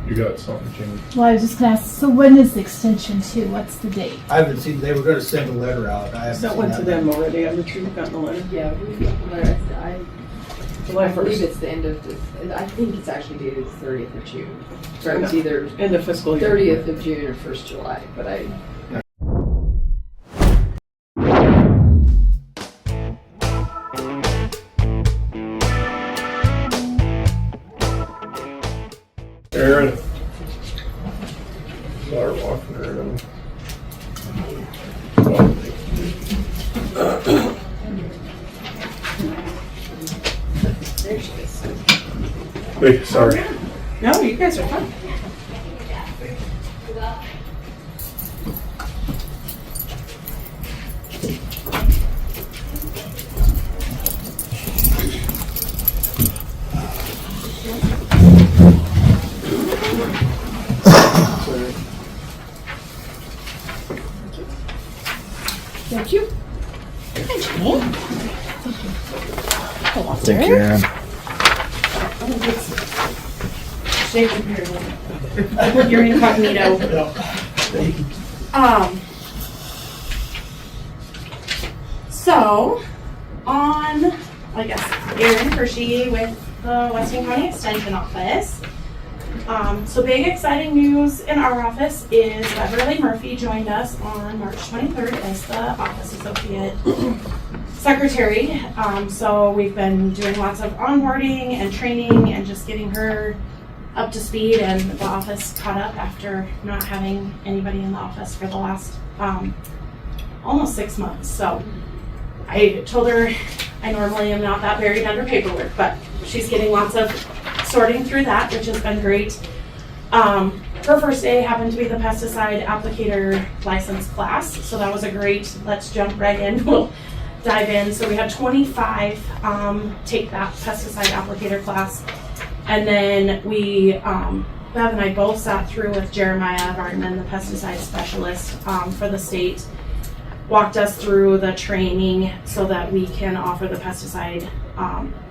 You got something, Jimmy? Well, I was just gonna ask, so when is the extension to? What's the date? I haven't seen, they were gonna send a letter out. I haven't That seen went to that. them already. I'm sure you've gotten the letter. Yeah, we've got the letter. July I believe 1st. it's the end of I think it's actually dated the 30th of June. So it's either End of fiscal year. 30th of June or 1st July, but I. Aaron. Start walking around. There she is. Hey, sorry. No, you guys are fine. Thank you. Thank you, Aaron. Stay from here a little bit. You're incognito. So, on, I guess, Erin Hershey with the Weston County Extension Office. So big exciting news in our office is Beverly Murphy joined us on March 23rd as the Office Associate Secretary. So we've been doing lots of onboarding and training and just getting her up to speed and the office caught up after not having anybody in the office for the last almost 6 months. So I told her I normally am not that buried under paperwork, but she's getting lots of sorting through that, which has been great. Her first day happened to be the pesticide applicator license class, so that was a great, let's jump right in, we'll dive in. So we had 25 take that pesticide applicator class, and then we, Bev and I both sat through with Jeremiah Vardaman, the pesticide specialist for the state, walked us through the training so that we can offer the pesticide,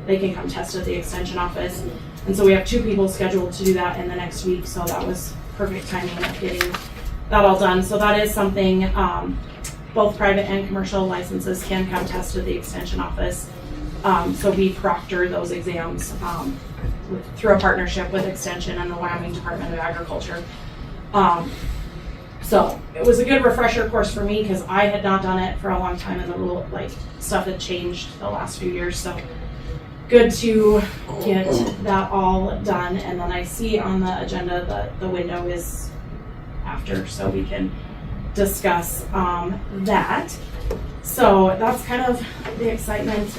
they can come test at the extension office. And so we have 2 people scheduled to do that in the next week, so that was perfect timing of getting that all done. So that is something, both private and commercial licenses can come test at the extension office. So we proctor those exams through a partnership with Extension and the Wyoming Department of Agriculture. So it was a good refresher course for me because I had not done it for a long time and the rule, like, stuff had changed the last few years. So good to get that all done. And then I see on the agenda that the window is after, so we can discuss that. So that's kind of the excitement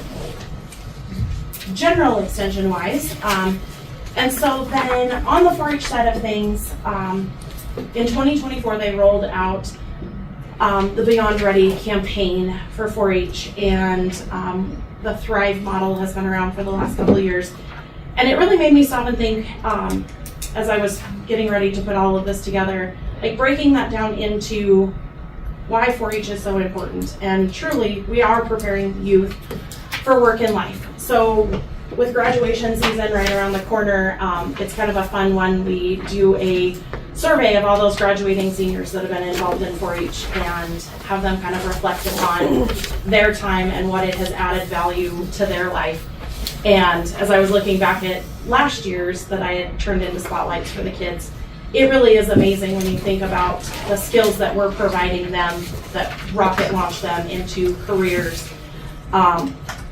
general extension wise. And so then on the 4-H side of things, in 2024 they rolled out the Beyond Ready campaign for 4-H, and the Thrive model has been around for the last couple of years. And it really made me stop and think, as I was getting ready to put all of this together, like breaking that down into why 4-H is so important. And truly, we are preparing youth for work and life. So with graduation season right around the corner, it's kind of a fun one. We do a survey of all those graduating seniors that have been involved in 4-H and have them kind of reflect upon their time and what it has added value to their life. And as I was looking back at last year's that I had turned into spotlights for the kids, it really is amazing when you think about the skills that we're providing them that rocket launch them into careers.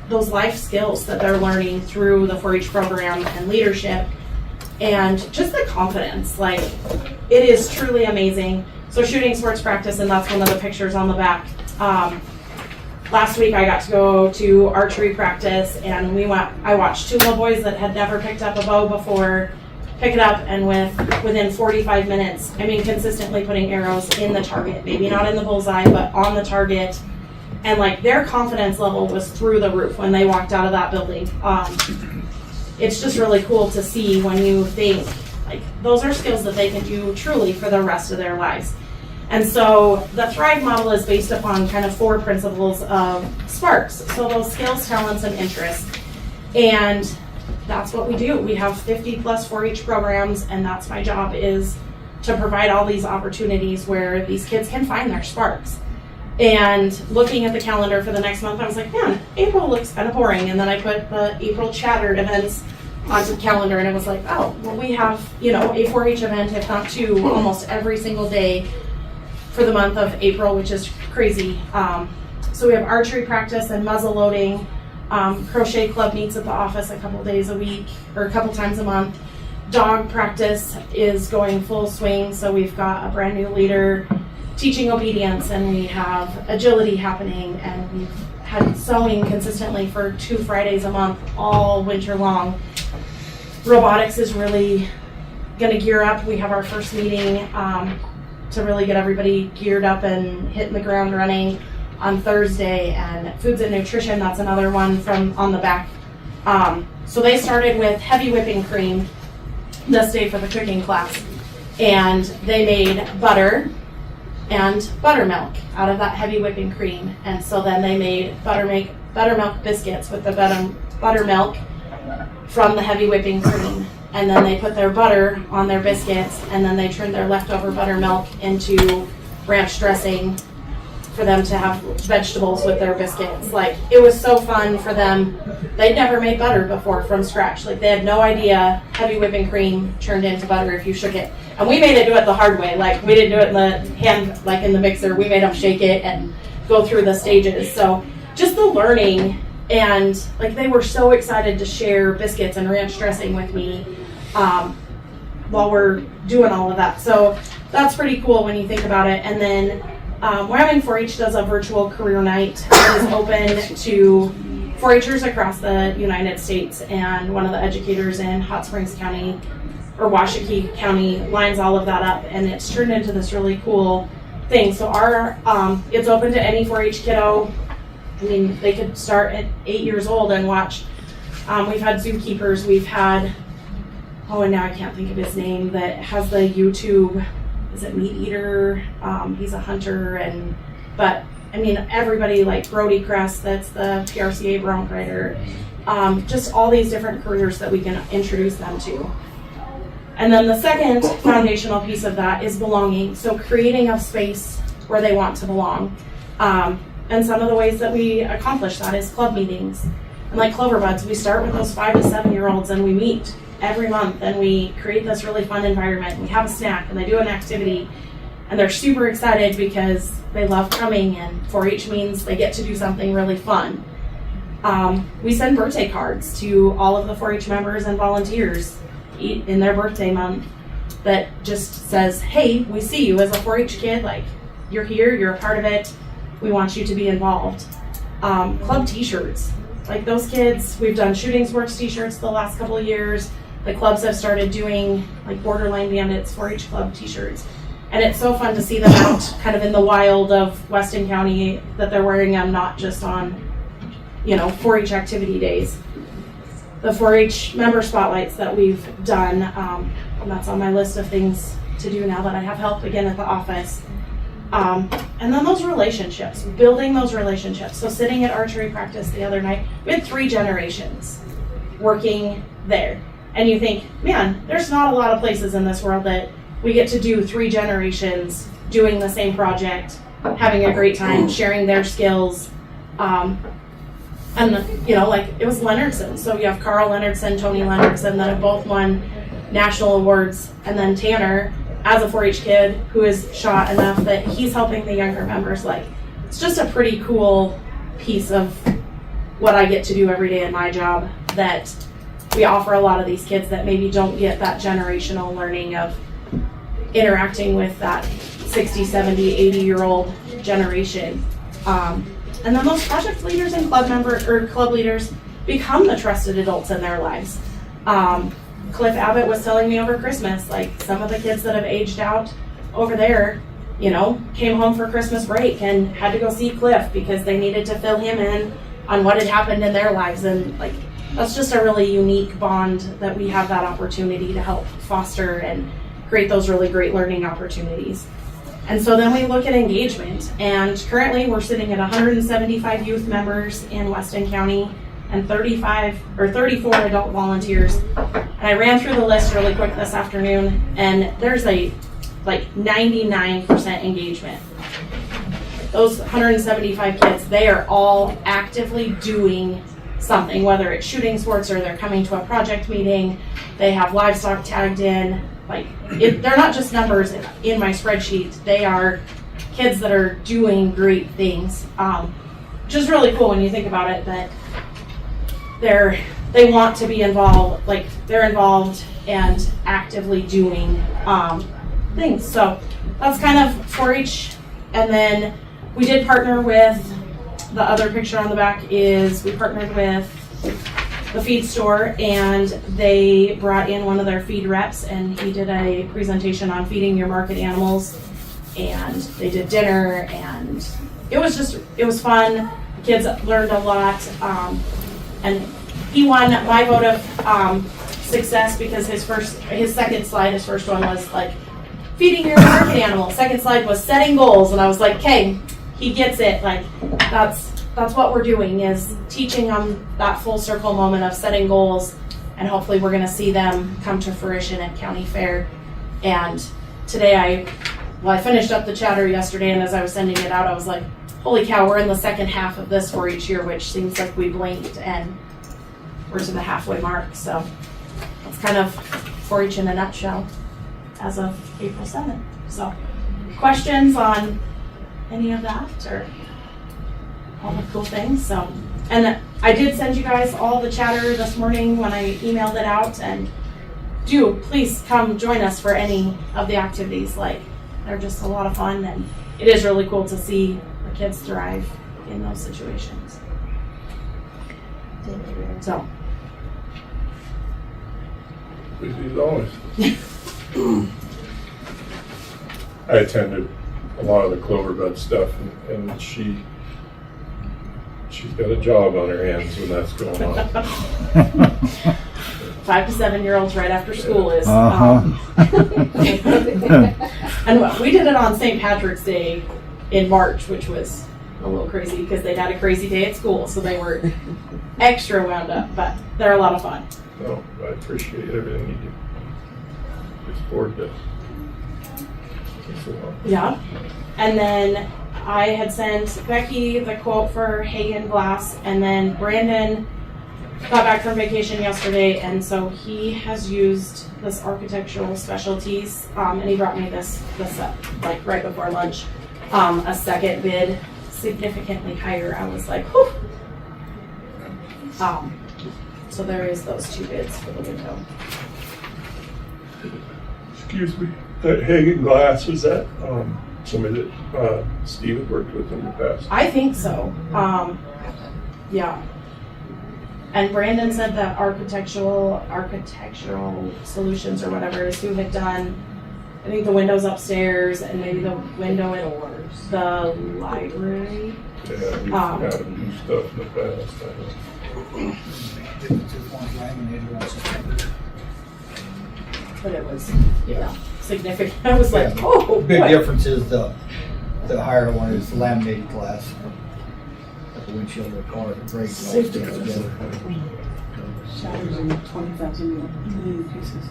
Those life skills that they're learning through the 4-H program and leadership, and just the confidence, like, it is truly amazing. So shooting sports practice, and that's one of the pictures on the back. Last week I got to go to archery practice, and I watched 2 little boys that had never picked up a bow before pick it up, and within 45 minutes, I mean, consistently putting arrows in the target, maybe not in the bullseye, but on the target. And like, their confidence level was through the roof when they walked out of that building. It's just really cool to see when you think, like, those are skills that they can do truly for the rest of their lives. And so the Thrive model is based upon kind of 4 principles of SPARKS. So those skills, talents, and interests. And that's what we do. We have 50 plus 4-H programs, and that's my job, is to provide all these opportunities where these kids can find their sparks. And looking at the calendar for the next month, I was like, man, April looks kind of boring. And then I put the April chattered events onto the calendar, and it was like, oh, well, we have, a 4-H event, if not two, almost every single day for the month of April, which is crazy. So we have archery practice and muzzle loading. Crochet club meets at the office a couple days a week, or a couple times a month. Dog practice is going full swing, so we've got a brand new leader teaching obedience, and we have agility happening, and we've had sewing consistently for 2 Fridays a month all winter long. Robotics is really going to gear up. We have our first meeting to really get everybody geared up and hitting the ground running on Thursday. And foods and nutrition, that's another one from on the back. So they started with heavy whipping cream this day for the cooking class, and they made butter and buttermilk out of that heavy whipping cream. And so then they made buttermilk biscuits with the buttermilk from the heavy whipping cream, and then they put their butter on their biscuits, and then they turned their leftover buttermilk into ranch dressing for them to have vegetables with their biscuits. Like, it was so fun for them. They'd never made butter before from scratch. Like, they had no idea heavy whipping cream turned into butter if you shook it. And we made it do it the hard way. Like, we didn't do it in the hand, like in the mixer. We made them shake it and go through the stages. So just the learning, and like, they were so excited to share biscuits and ranch dressing with me while we're doing all of that. So that's pretty cool when you think about it. And then Wyoming 4-H does a virtual career night that is open to 4-Hers across the United States, and one of the educators in Hot Springs County or Washakie County lines all of that up, and it's turned into this really cool thing. So our it's open to any 4-H kiddo. I mean, they could start at 8 years old and watch. We've had zookeepers, we've had, and now I can't think of his name, that has the YouTube, is it Meat Eater? He's a hunter, but I mean, everybody, like Brody Crest, that's the PRCA bronc rider, just all these different careers that we can introduce them to. And then the second foundational piece of that is belonging. So creating a space where they want to belong. And some of the ways that we accomplish that is club meetings. And like Clover Buds, we start with those 5 to 7 year olds, and we meet every month, and we create this really fun environment. We have a snack, and they do an activity, and they're super excited because they love coming, and 4-H means they get to do something really fun. We send birthday cards to all of the 4-H members and volunteers in their birthday month that just says, hey, we see you as a 4-H kid, like, you're here, you're a part of it, we want you to be involved. Club t-shirts, like those kids, we've done Shooting Sports t-shirts the last couple of years. The clubs have started doing like Borderline Bandits 4-H club t-shirts, and it's so fun to see them out kind of in the wild of Weston County, that they're wearing them not just on 4-H activity days. The 4-H member spotlights that we've done, and that's on my list of things to do now that I have help again at the office. And then those relationships, building those relationships. So sitting at archery practice the other night, we had 3 generations working there. And you think, man, there's not a lot of places in this world that we get to do 3 generations doing the same project, having a great time, sharing their skills. And like, it was Leonardson. So you have Carl Leonardson, Tony Leonardson, that have both won national awards. And then Tanner, as a 4-H kid who is shot enough that he's helping the younger members. Like, it's just a pretty cool piece of what I get to do every day in my job, that we offer a lot of these kids that maybe don't get that generational learning of interacting with that 60, 70, 80-year-old generation. And then those project leaders and club leaders become the trusted adults in their lives. Cliff Abbott was telling me over Christmas, like, some of the kids that have aged out over there, came home for Christmas break and had to go see Cliff because they needed to fill him in on what had happened in their lives. And like, that's just a really unique bond that we have that opportunity to help foster and create those really great learning opportunities. And so then we look at engagement, and currently we're sitting at 175 youth members in Weston County. and 34 adult volunteers. And I ran through the list really quick this afternoon, and there's a like 99% engagement. Those 175 kids, they are all actively doing something, whether it's shooting sports or they're coming to a project meeting, they have livestock tagged in. Like, they're not just numbers in my spreadsheet, they are kids that are doing great things. Which is really cool when you think about it, that they want to be involved, like they're involved and actively doing things. So that's kind of 4-H. And then we did partner with, the other picture on the back is we partnered with the feed store, and they brought in one of their feed reps, and he did a presentation on feeding your market animals, and they did dinner, and it was fun. Kids learned a lot, and he won my vote of success because his second slide, his first one was like feeding your market animal. Second slide was setting goals, and I was like, okay, he gets it. Like that's what we're doing, is teaching them that full circle moment of setting goals, and hopefully we're going to see them come to fruition at county fair. And today I finished up the chatter yesterday, and as I was sending it out, I was like, holy cow, we're in the second half of this for each year, which seems like we blinked and we're to the halfway mark. So that's kind of 4-H in a nutshell as of April 7th. So questions on any of that or all the cool things? So, and I did send you guys all the chatter this morning when I emailed it out, and please come join us for any of the activities. Like, they're just a lot of fun, and it is really cool to see the kids thrive in those situations. So, Busy as always. I attended a lot of the Cloverbud stuff, and she's got a job on her hands when that's going on. 5 to 7 year olds right after school is. Uh-huh. And we did it on St. Patrick's Day in March, which was a little crazy because they'd had a crazy day at school, so they were extra wound up, but they're a lot of fun. No, I appreciate everything you do. It's forward to. Yeah. And then I had sent Becky the quote for Hagen Glass, and then Brandon got back from vacation yesterday, and so he has used this Architectural Specialties, and he brought me this like right before lunch, a second bid, significantly higher. I was like, whew. So there is those 2 bids for the window. Excuse me. That Hagen Glass, is that somebody that Steve had worked with in the past? I think so. Yeah. And Brandon said that architectural solutions or whatever it is who had done, I think the windows upstairs and maybe the window in the library. Yeah, we've had him do stuff in the past. I know. But it was, significant. I was like, oh, Big boy. difference is the higher one is laminated glass. At the windshield of the car, the brakes all stick together. Shatters in 20,000 million pieces.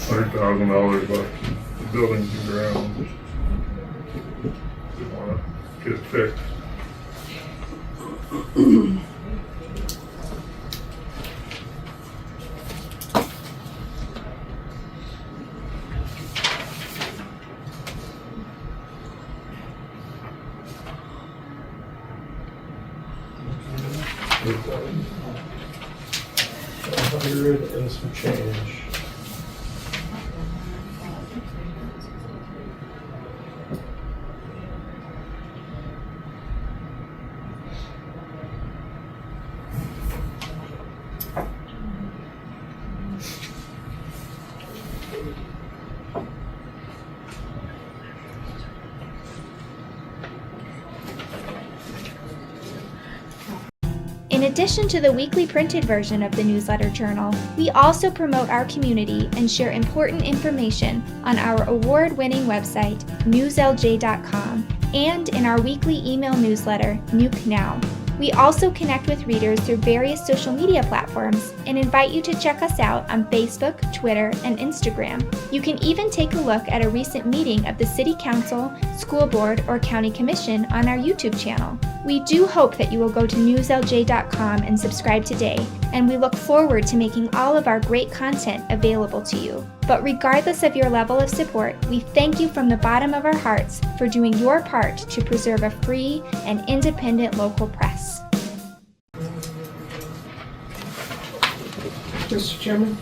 $100,000 left. The building's in the ground. We want to get it fixed. $100 and some change. In In addition to the weekly printed version of the newsletter journal, we also promote our community and share important information on our award-winning website, newslj.com, and in our weekly email newsletter, Nuke Now. We also connect with readers through various social media platforms and invite you to check us out on Facebook, Twitter, and Instagram. You can even take a look at a recent meeting of the City Council, School Board, or County Commission on our YouTube channel. We do hope that you will go to newslj.com and subscribe today, and we look forward to making all of our great content available to you. But regardless of your level of support, we thank you from the bottom of our hearts for doing your part to preserve a free and independent local press. Mr. Chairman,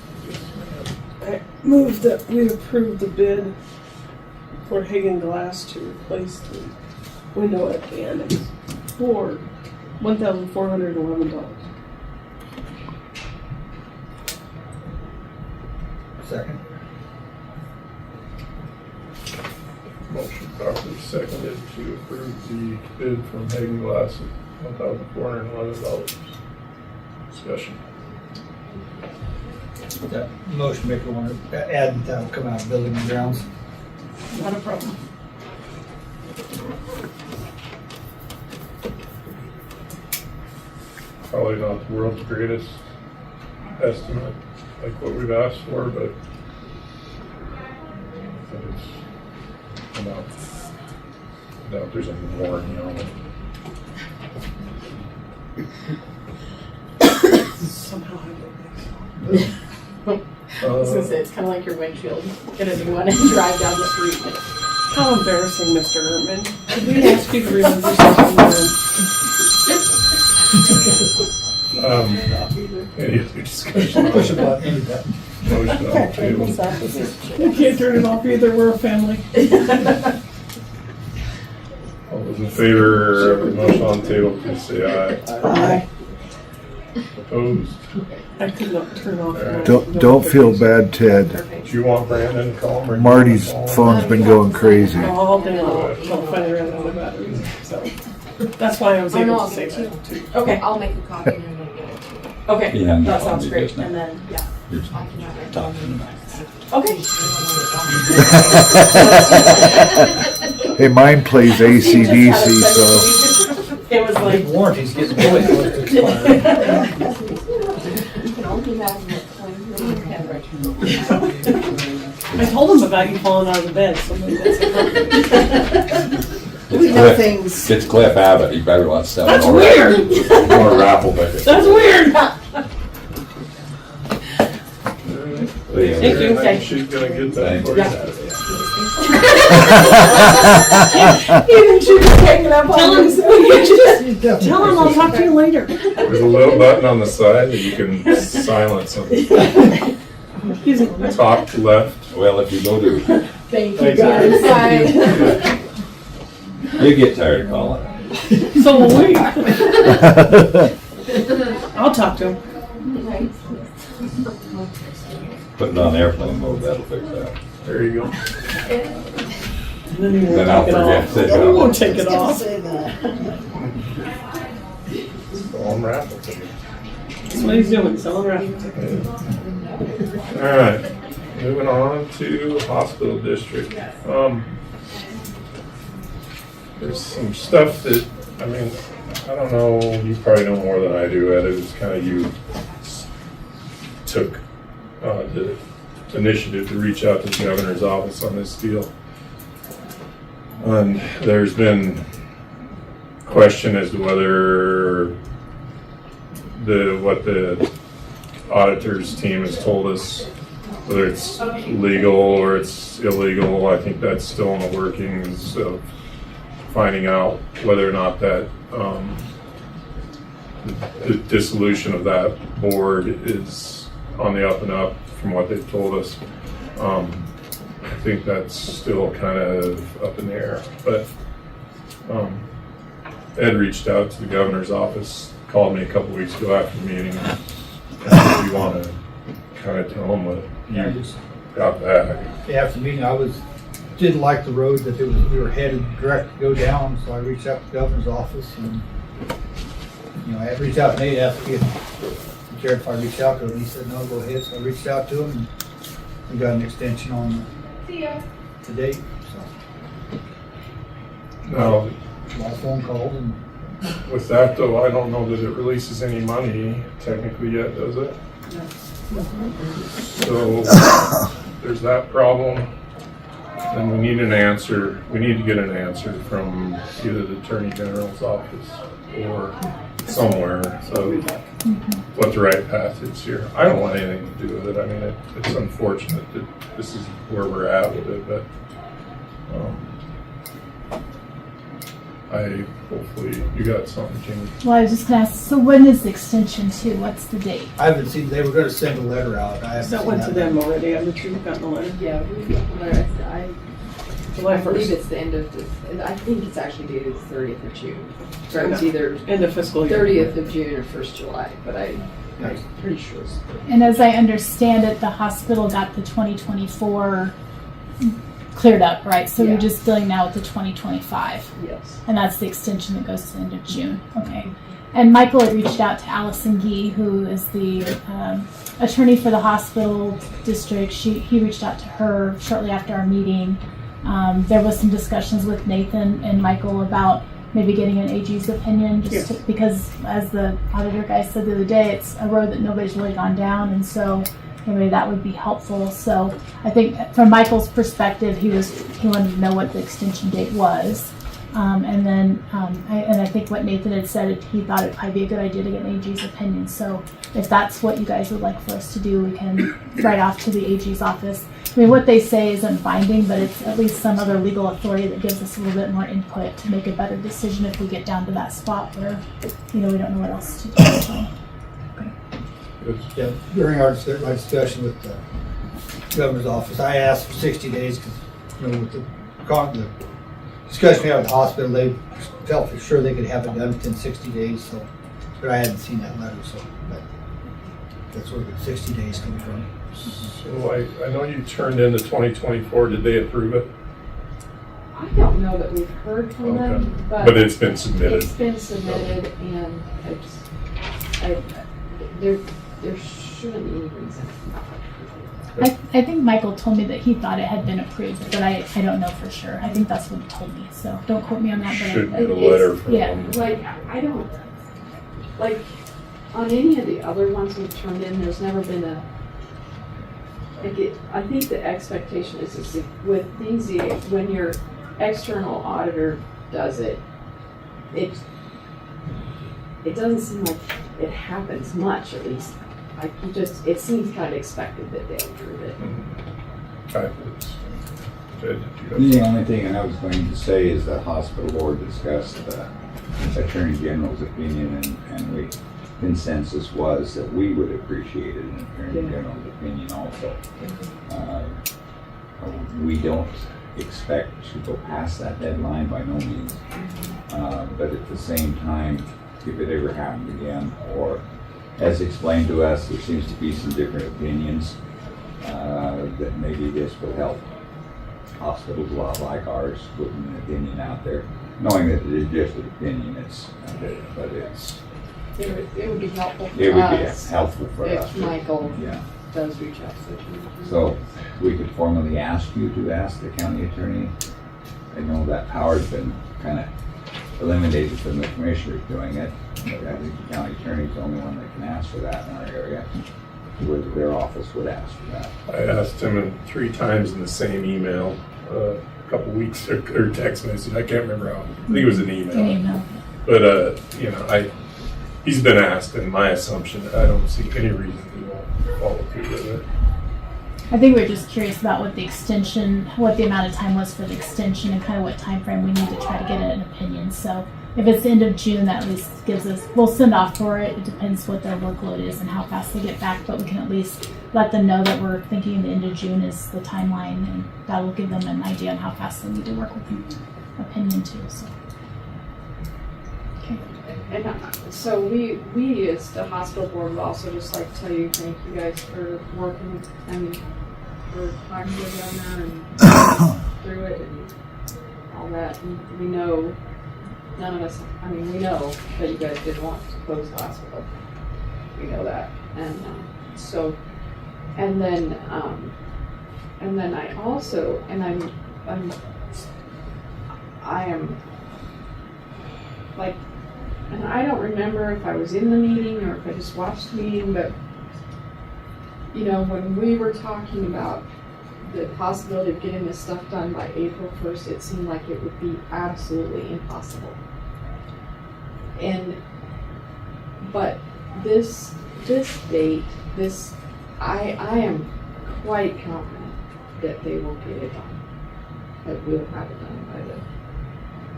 I move that we approve the bid for Hagen Glass to replace the window at the annex for $1,411. Second. Motion properly seconded to approve the bid from Hagen Glass at $1,411. Discussion. That motion maker want to add that'll come out of building and grounds. Not a problem. Probably not the world's greatest estimate, like what we've asked for, but I think it's enough. I doubt there's any warranty on it. Somehow I don't think I was gonna say, it's kind of like your windshield. Get a new one and drive down the street. so. How embarrassing, Mr. Erman. Could we ask you to remember something? Any other discussion? Push a button, any button. Motion on the table. You can't turn it off either, we're a family. All those in favor of the motion on the table, please say aye. Aye. Opposed? I could not turn off. Don't feel bad, Ted. Do you want Brandon to call him? or- Marty's phone's been going crazy. All day long, until I finally ran out of batteries, so. That's why I was able to say that too. Okay, I'll make a copy and then get it to you. okay, Yeah, that no, sounds I'll great. just now. And then, yeah. I can have it. Okay. Hey, mine plays ACDC, so It was like, Warranty's getting really close to expiring. You can only imagine what time I told him about you falling out of the bed, so maybe that's a It's Cliff Abbott. He better not sell That's it. weird. Or a raffle ticket. That's weird. Thank you. I think she's gonna get that for you. even she was hanging up on him. Tell him I'll talk to you later. There's a little button on the side that you can silence them. Top left. Well, if you go to, Thank you guys. you get tired of calling. So will we. I'll talk to him. Putting on airplane mode, that'll fix that. There you go. And then he won't Then I'll take it forget. off. Say He no. won't take it off. Selling raffle tickets. That's what he's doing, selling raffle tickets. All right, moving on to hospital district. There's some stuff that, I mean, I don't know, you probably know more than I do, Ed. It was kind of you took the initiative to reach out to the governor's office on this deal. And there's been question as to whether what the auditor's team has told us, whether it's legal or it's illegal. I think that's still in the workings of finding out whether or not that the dissolution of that board is on the up and up from what they've told us. I think that's still kind of up in the air, but Ed reached out to the governor's office, called me a couple weeks ago after the meeting. If you want to kind of tell them what you got back. After the meeting, didn't like the road that we were headed direct to go down, so I reached out to the governor's office and You know, I reached out to Nate, asked if he cared if I reached out to him. He said, no, go ahead. So I reached out to him and we got an extension on the date. So Now, a lot of phone calls and with that though, I don't know that it releases any money technically yet, does it? So there's that problem. Then we need an answer. We need to get an answer from either the Attorney General's office or somewhere of what the right path is here. I don't want anything to do with it. I mean, it's unfortunate that this is where we're at with it, but hopefully you got something, Jimmy. Well, I was just gonna ask, so when is the extension to? What's the date? I haven't seen, they were gonna send a letter out. I haven't That seen went to them already. I'm sure you've gotten a letter. Yeah, we've got the letter. July I believe 1st. it's the end of this, I think it's actually dated the 30th of June. So it's either End of fiscal year. 30th of June or 1st July, but I'm pretty sure it's. And as I understand it, the hospital got the 2024 cleared up, right? So Yeah. we're just dealing now with the 2025. Yes. And that's the extension that goes to the end of June. Okay. And Michael had reached out to Allison Gee, who is the attorney for the hospital district. He reached out to her shortly after our meeting. There was some discussions with Nathan and Michael about maybe getting an AG's opinion, because as the auditor guy said the other day, it's a road that nobody's really gone down, and so maybe that would be helpful. So I think from Michael's perspective, he wanted to know what the extension date was. And then I think what Nathan had said, he thought it'd probably be a good idea to get an AG's opinion. So if that's what you guys would like for us to do, we can write off to the AG's office. I mean, what they say isn't binding, but it's at least some other legal authority that gives us a little bit more input to make a better decision if we get down to that spot where, we don't know what else to do. So, Yeah, during our discussion with the governor's office, I asked for 60 days because, with the discussion we had with the hospital, they felt for sure they could have it done within 60 days. So, but I hadn't seen that letter, so that's where the 60 days come from. So I know you turned in the 2024. Did they approve it? I don't know that we've heard from them, But it's been submitted. It's been submitted, and there shouldn't be any reason. I think Michael told me that he thought it had been approved, but I don't know for sure. I think that's what he told me, so don't quote me on that. But Should get a letter from them. I don't, on any of the other ones we've turned in, there's never been I think the expectation is if with these, when your external auditor does it, it doesn't seem like it happens much, at least. It seems kind of expected that they'll approve it. The only thing I was going to say is the hospital board discussed the Attorney General's opinion, and we consensus was that we would appreciate an Attorney General's opinion also. We don't expect to go past that deadline by no means, but at the same time, if it ever happened again, or as explained to us, there seems to be some different opinions, that maybe this will help hospitals a lot like ours, putting an opinion out there, knowing that it is just an opinion. It would be helpful for us. It would be helpful for us. If Michael Yeah. does reach out to the attorney. So we could formally ask you to ask the county attorney. I know that power's been kind of eliminated from the commissioners doing it, but I think the county attorney's the only one that can ask for that in our area. Whether their office would ask for that. I asked him 3 times in the same email, a couple weeks or text message. I can't remember how. I think it was an email. But he's been asked, and my assumption, I don't see any reason he won't follow through with it. I think we're just curious about what the amount of time was for the extension, and kind of what time frame we need to try to get an opinion. So if it's the end of June, that at least gives us, we'll send off for it. It depends what their workload is and how fast they get back, but we can at least let them know that we're thinking the end of June is the timeline, and that will give them an idea on how fast they need to work with the opinion too. So. Okay. And so we as the hospital board would also just like to tell you, thank you guys for working, for talking to the governor and through it and all that. And we know none of us, I mean, we know that you guys didn't want to close the hospital. We know that. And so, and then I also, and I am like, and I don't remember if I was in the meeting or if I just watched the meeting, but you know, when we were talking about the possibility of getting this stuff done by April 1st, it seemed like it would be absolutely impossible. But this date, I am quite confident that they will get it done. That we'll have it done by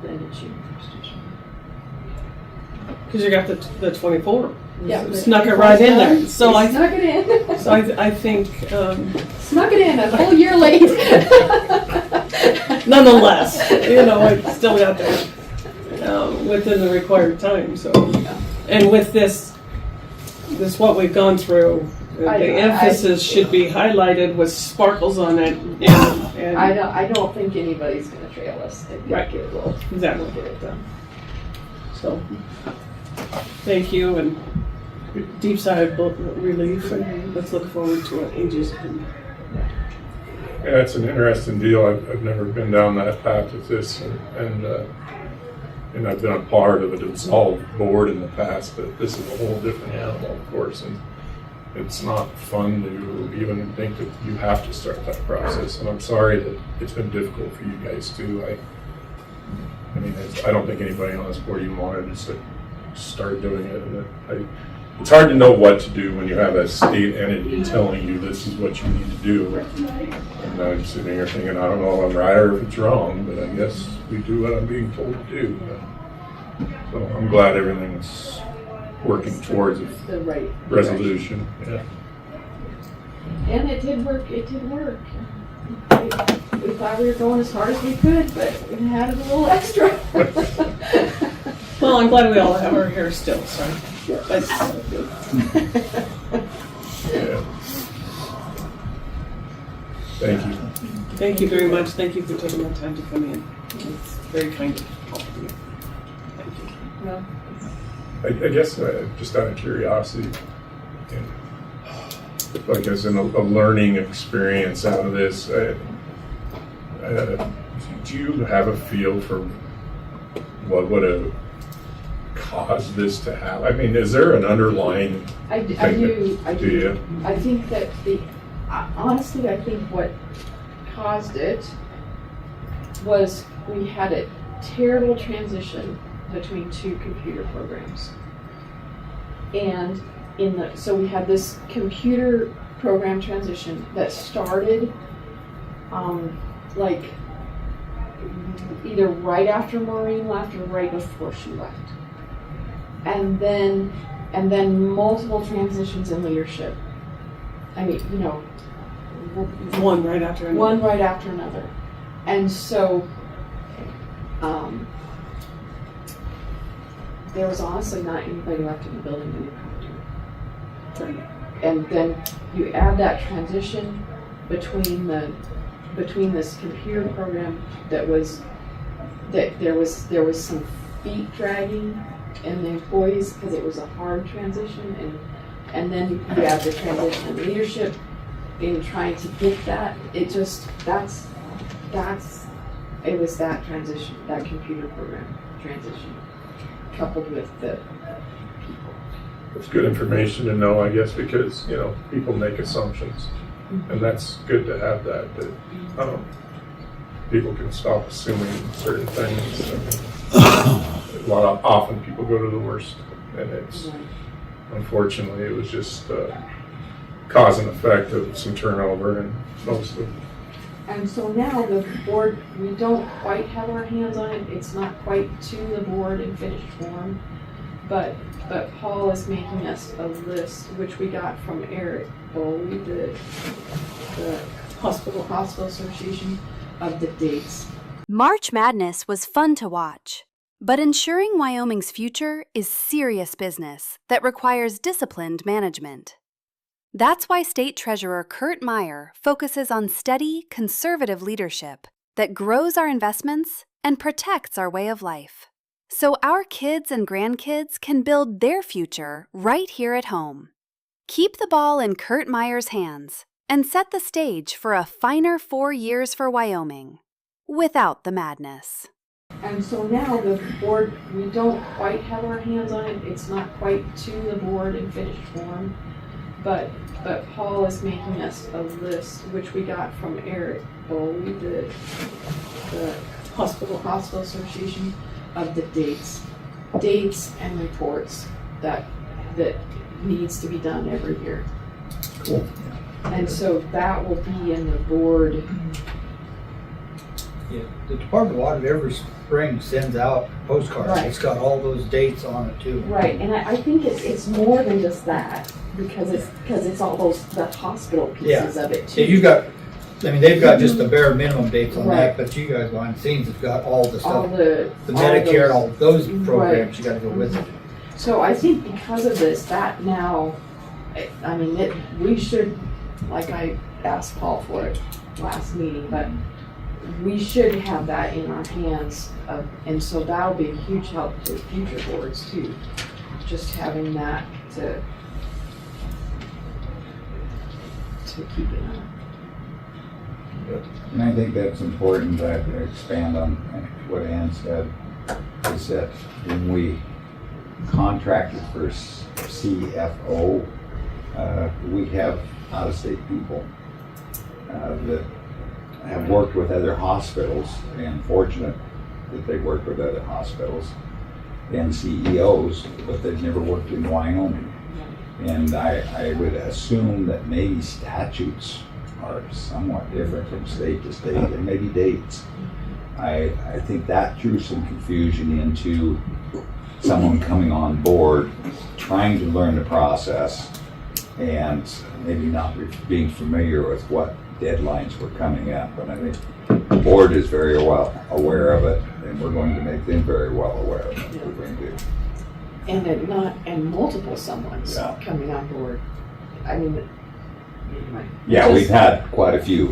the end of June, 1st of June. Because you got the 24. Yeah, Snuck it right in there. So I snuck it in. So I think, snuck it in a whole year late. nonetheless, you know, it's still got there within the required time. So, and with this what we've gone through, the emphasis should be highlighted with sparkles on it. And I don't think anybody's going to trail us. I think it will. Exactly. Get it done. So, thank you, and deep sigh of relief, and let's look forward to what ages. Yeah, it's an interesting deal. I've never been down that path with this, and I've been a part of a dissolved board in the past, but this is a whole different animal, of course, and it's not fun to even think that you have to start that process. And I'm sorry that it's been difficult for you guys too. I mean, I don't think anybody on this board even wanted to start doing it. And it's hard to know what to do when you have a state entity telling you this is what you need to do. And I'm sitting here thinking, I don't know if I'm right or if it's wrong, but I guess we do what I'm being told to do. So I'm glad everything's working towards the right resolution. Yeah. And it did work. It did work. We thought we were going as hard as we could, but we had a little extra. Well, I'm glad we all have our hair still, so that's good. Yeah. Thank you. Thank you very much. Thank you for taking the time to come in. It's very kind of all of you. Thank you. Well, I guess just out of curiosity, like as in a learning experience out of this, do you have a feel for what would have caused this to happen? I mean, is there an underlying I do. You? I think that honestly, I think what caused it was we had a terrible transition between two computer programs. And so we had this computer program transition that started like either right after Maureen left or right before she left. And then multiple transitions in leadership. I mean, you know, one right after another. One right after another. And so there was honestly not anybody left in the building who knew how to do it. And then you add that transition between this computer program that there was some feet dragging in the employees because it was a hard transition, and then you add the transition in leadership in trying to get that. It just it was that transition, that computer program transition, coupled with the people. It's good information to know, I guess, because, you know, people make assumptions. And that's good to have that, but people can stop assuming certain things. Often people go to the worst, and it's, unfortunately, it was just cause and effect of some turnover and most of. And so now the board, we don't quite have our hands on it. It's not quite to the board in finished form, but Paul is making us a list, which we got from Eric Bowley, the Hospital Association, of the dates. March Madness was fun to watch, but ensuring Wyoming's future is serious business that requires disciplined management. That's why State Treasurer Kurt Meyer focuses on steady, conservative leadership that grows our investments and protects our way of life. so our kids and grandkids can build their future right here at home. Keep the ball in Kurt Meyer's hands and set the stage for a finer 4 years for Wyoming, without the madness. And so now the board, we don't quite have our hands on it. It's not quite to the board in finished form. But Paul is making us a list, which we got from Eric Bowie, the Hospital Association, of the dates and reports that needs to be done every year. Cool. And so that will be in the board. Yeah, the Department of Audit every spring sends out postcards. Right. It's got all those dates on it too. Right, and I think it's more than just that, because it's all the hospital pieces of it too. Yeah, they've got just the bare minimum dates on Right. that, but you guys behind the scenes have got all the all stuff. the Medicare, all all those Right. programs you gotta go with it. So I think because of this, that now, we should, like I asked Paul for it last meeting, but we should have that in our hands, and so that'll be a huge help to future boards too. Just having that to keep it on. And I think that's important to expand on what Ann said, is that when we contracted for CFO, we have out-of-state people that have worked with other hospitals, and fortunate that they work with other hospitals and CEOs, but they've never worked in Wyoming. And I would assume that maybe statutes are somewhat different from state to state, and maybe dates. I think that threw some confusion into someone coming on board, trying to learn the process, and maybe not being familiar with what deadlines were coming up. And I think the board is very well aware of it, and we're going to make them very well aware of it. We're going to. And multiple someone's Yeah. coming on board. Anyway. Yeah, we've Just- had quite a few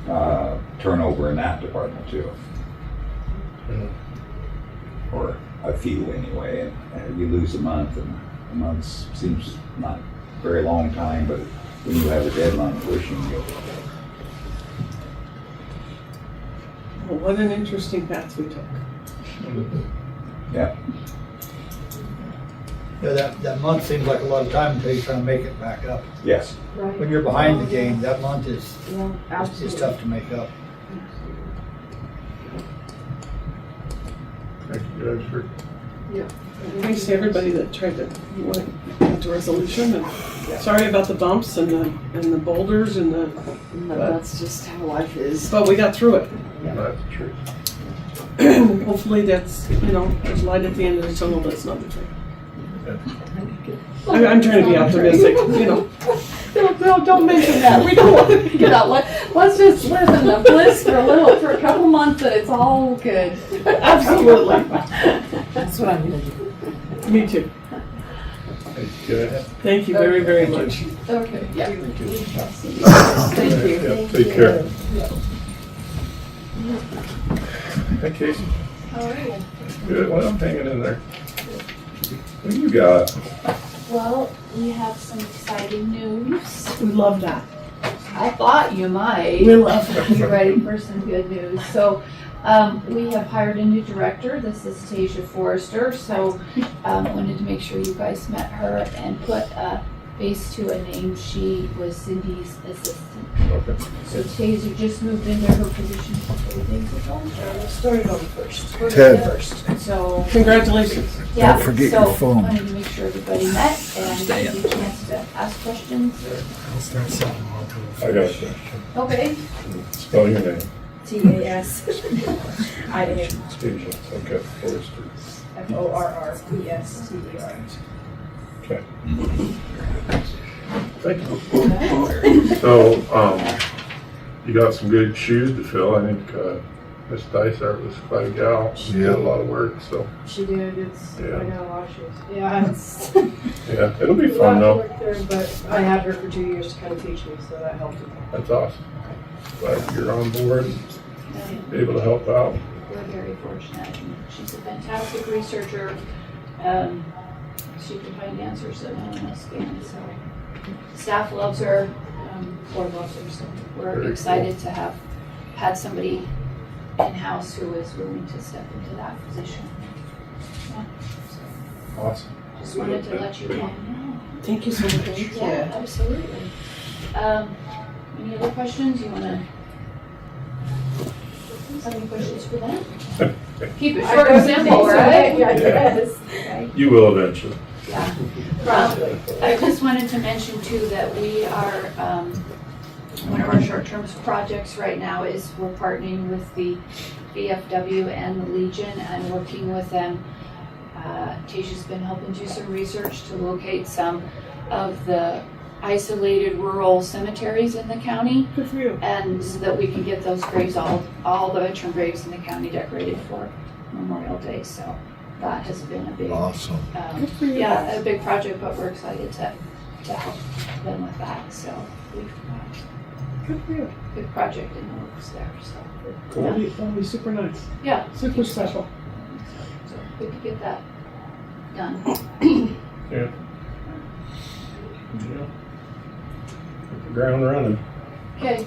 Mhm. turnover in that department too. Or a few anyway, and you lose a month, and a month seems not a very long time, but when you have a deadline pushing you. Well, what an interesting path we took. Yeah, Yeah, that month seems like a lot of time until you try to make it back up. yes. Right. When you're behind the game, that month is Yeah, it's absolutely. tough to make up. Thank you guys for, Thanks to everybody that tried to get to resolution, and sorry about the bumps and the boulders and But that's just how life is. but we got through it. that's the truth. Hopefully that's, there's light at the end of the tunnel, that's not the truth. I'm trying to be optimistic, Don't mention that. We don't want to get out. Let's just live in the bliss for a couple months, and it's all good. Absolutely. That's what I'm gonna do. Me too. Good. Thank you very, very much. Okay. Yeah. Thank you. Yeah, take care. Hey, Casey. How are you? Good. Well, I'm hanging in there. What do you got? Well, we have some exciting news. We love that. I thought you might We love that. be ready for some good news. So, we have hired a new director. This is Tasia Forrester. So, wanted to make sure you guys met her and put a face to a name. She was Cindy's assistant. Okay. So Tasia just moved into her position a couple of days ago. Started on the first. So, Congratulations. yeah, forget your phone. Wanted to make sure everybody met and had a chance to ask questions. I got a question. Okay. Spell your name. TASIA. Stasia. Okay. Forrester. FORRESTER. Okay. Thank you. So, you got some good shoes to fill. I think Miss Dysart was quite a gal. She did a lot of work, so She did. I got a lot of shoes. Yeah, it's yeah, it'll be a lot fun of though. work there, but I had her for 2 years to kind of teach me, so that helped. That's awesome. Glad you're on board, able to help out. we're very fortunate. And she's a fantastic researcher. She can find answers that no one else can. So staff loves her, board loves her. So we're Very excited to have had somebody in-house who is willing to step into that position. Yeah. So Awesome. just wanted to let you know. Thank you so much. Yeah, absolutely. Any other questions? You want to have any questions for them? Keep it short and simple, right? Yeah, yes. Okay. You will eventually. Yeah. I just wanted to mention too that we are, one of our short-term projects right now is we're partnering with the VFW and the Legion and working with them. Tasha's been helping do some research to locate some of the isolated rural cemeteries in the county. Good for you. And so that we can get those graves, all the veteran graves in the county decorated for Memorial Day. So that has been a big, Awesome. yeah, a big project, but we're excited to help them with that. So we've got Good for you. a good project in the works there. So That'll be super nice. yeah, Super special. so we could get that done. Yeah. Hit the ground running. Okay.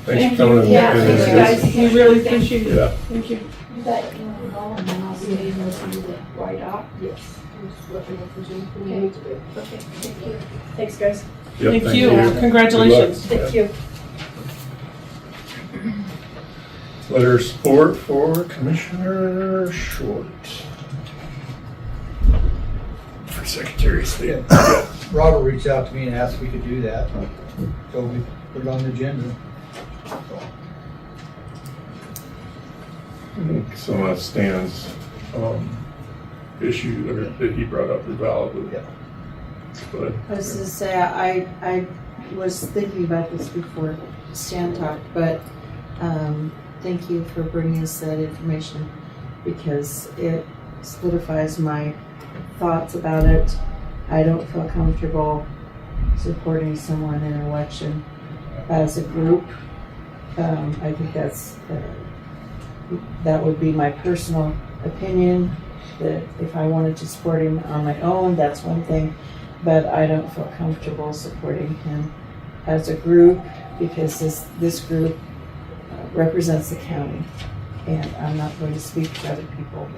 Thanks for coming in. Yeah, and thanks, this- guys. We really appreciate it. Yeah. Thank you. That you want to go, and then I'll stay and listen to the YDOT. Yes. Just let me know if there's anything Okay. you need to do. Okay, thank you. Thanks, guys. Yep, Thank you. Good Congratulations. luck. Thank you. Letter of support for Commissioner Short. For Secretary of State. Robert reached out to me and asked if we could do that, so we put it on the agenda. I think some of Stan's issue or that he brought up is valid. Yeah. But I was gonna say, I was thinking about this before Stan talked, but thank you for bringing us that information because it solidifies my thoughts about it. I don't feel comfortable supporting someone in an election as a group. I think that would be my personal opinion, that if I wanted to support him on my own, that's one thing, but I don't feel comfortable supporting him as a group because this group represents the county, and I'm not going to speak for other people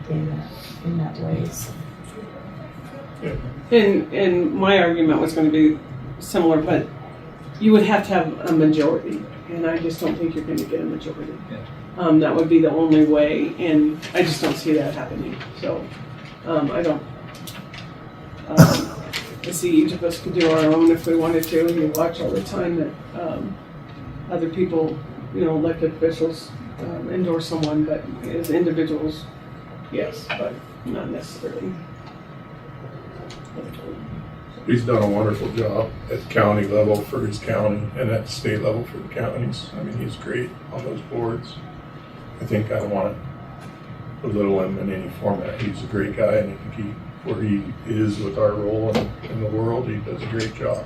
in that way. So. And my argument was going to be similar, but you would have to have a majority, and I just don't think you're going to get a majority. Yeah. That would be the only way, and I just don't see that happening. So I don't. I see each of us could do our own if we wanted to. You watch all the time that other people, elected officials endorse someone, but as individuals, yes, but not necessarily. he's done a wonderful job at the county level for his county and at the state level for the counties. I mean, he's great on those boards. I think I don't want to belittle him in any format. He's a great guy, and I think where he is with our role in the world, he does a great job.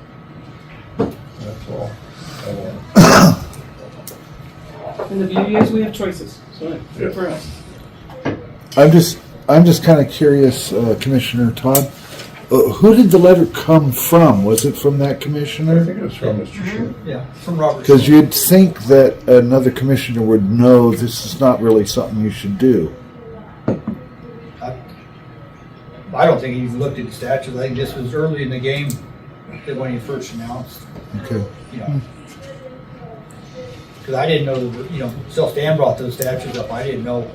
That's all I want. And the beauty is we have choices, so that's good for us. I'm just kind of curious, Commissioner Todd. Who did the letter come from? Was it from that I commissioner? think it was from Mr. Short. Yeah, from Robert. Because you'd think that another commissioner would know this is not really something you should do. I don't think he even looked at the statute. I think this was early in the game when he first announced. Okay. Because I didn't know until Stan brought those statutes up, I didn't know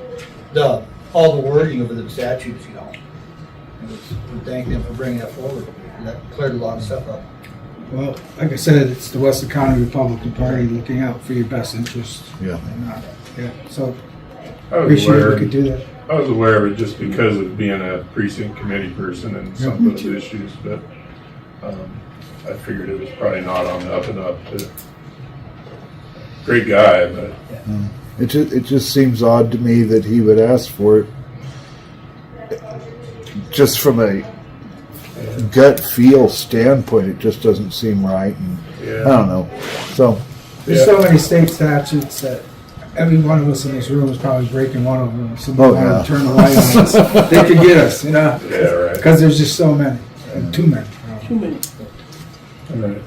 all the wording of the statutes. We thank them for bringing that forward. That cleared a lot of stuff up. Well, like I said, it's the Weston County Republican Party looking out for your best interests. Yeah. So I was appreciate aware. we could do that. I was aware of it just because of being a precinct committee person and some of those issues, but I figured it was probably not on the up and up. Great guy, but It just seems odd to me that he would ask for it. Just from a gut feel standpoint, it just doesn't seem right. And I don't know. So There's so many state statutes that every one of us in this room is probably breaking one of them. Somebody Oh, wanted yeah. to turn the light on us. They could get us, you know? Yeah, right. Because there's just so many, and too many. Too many. All right.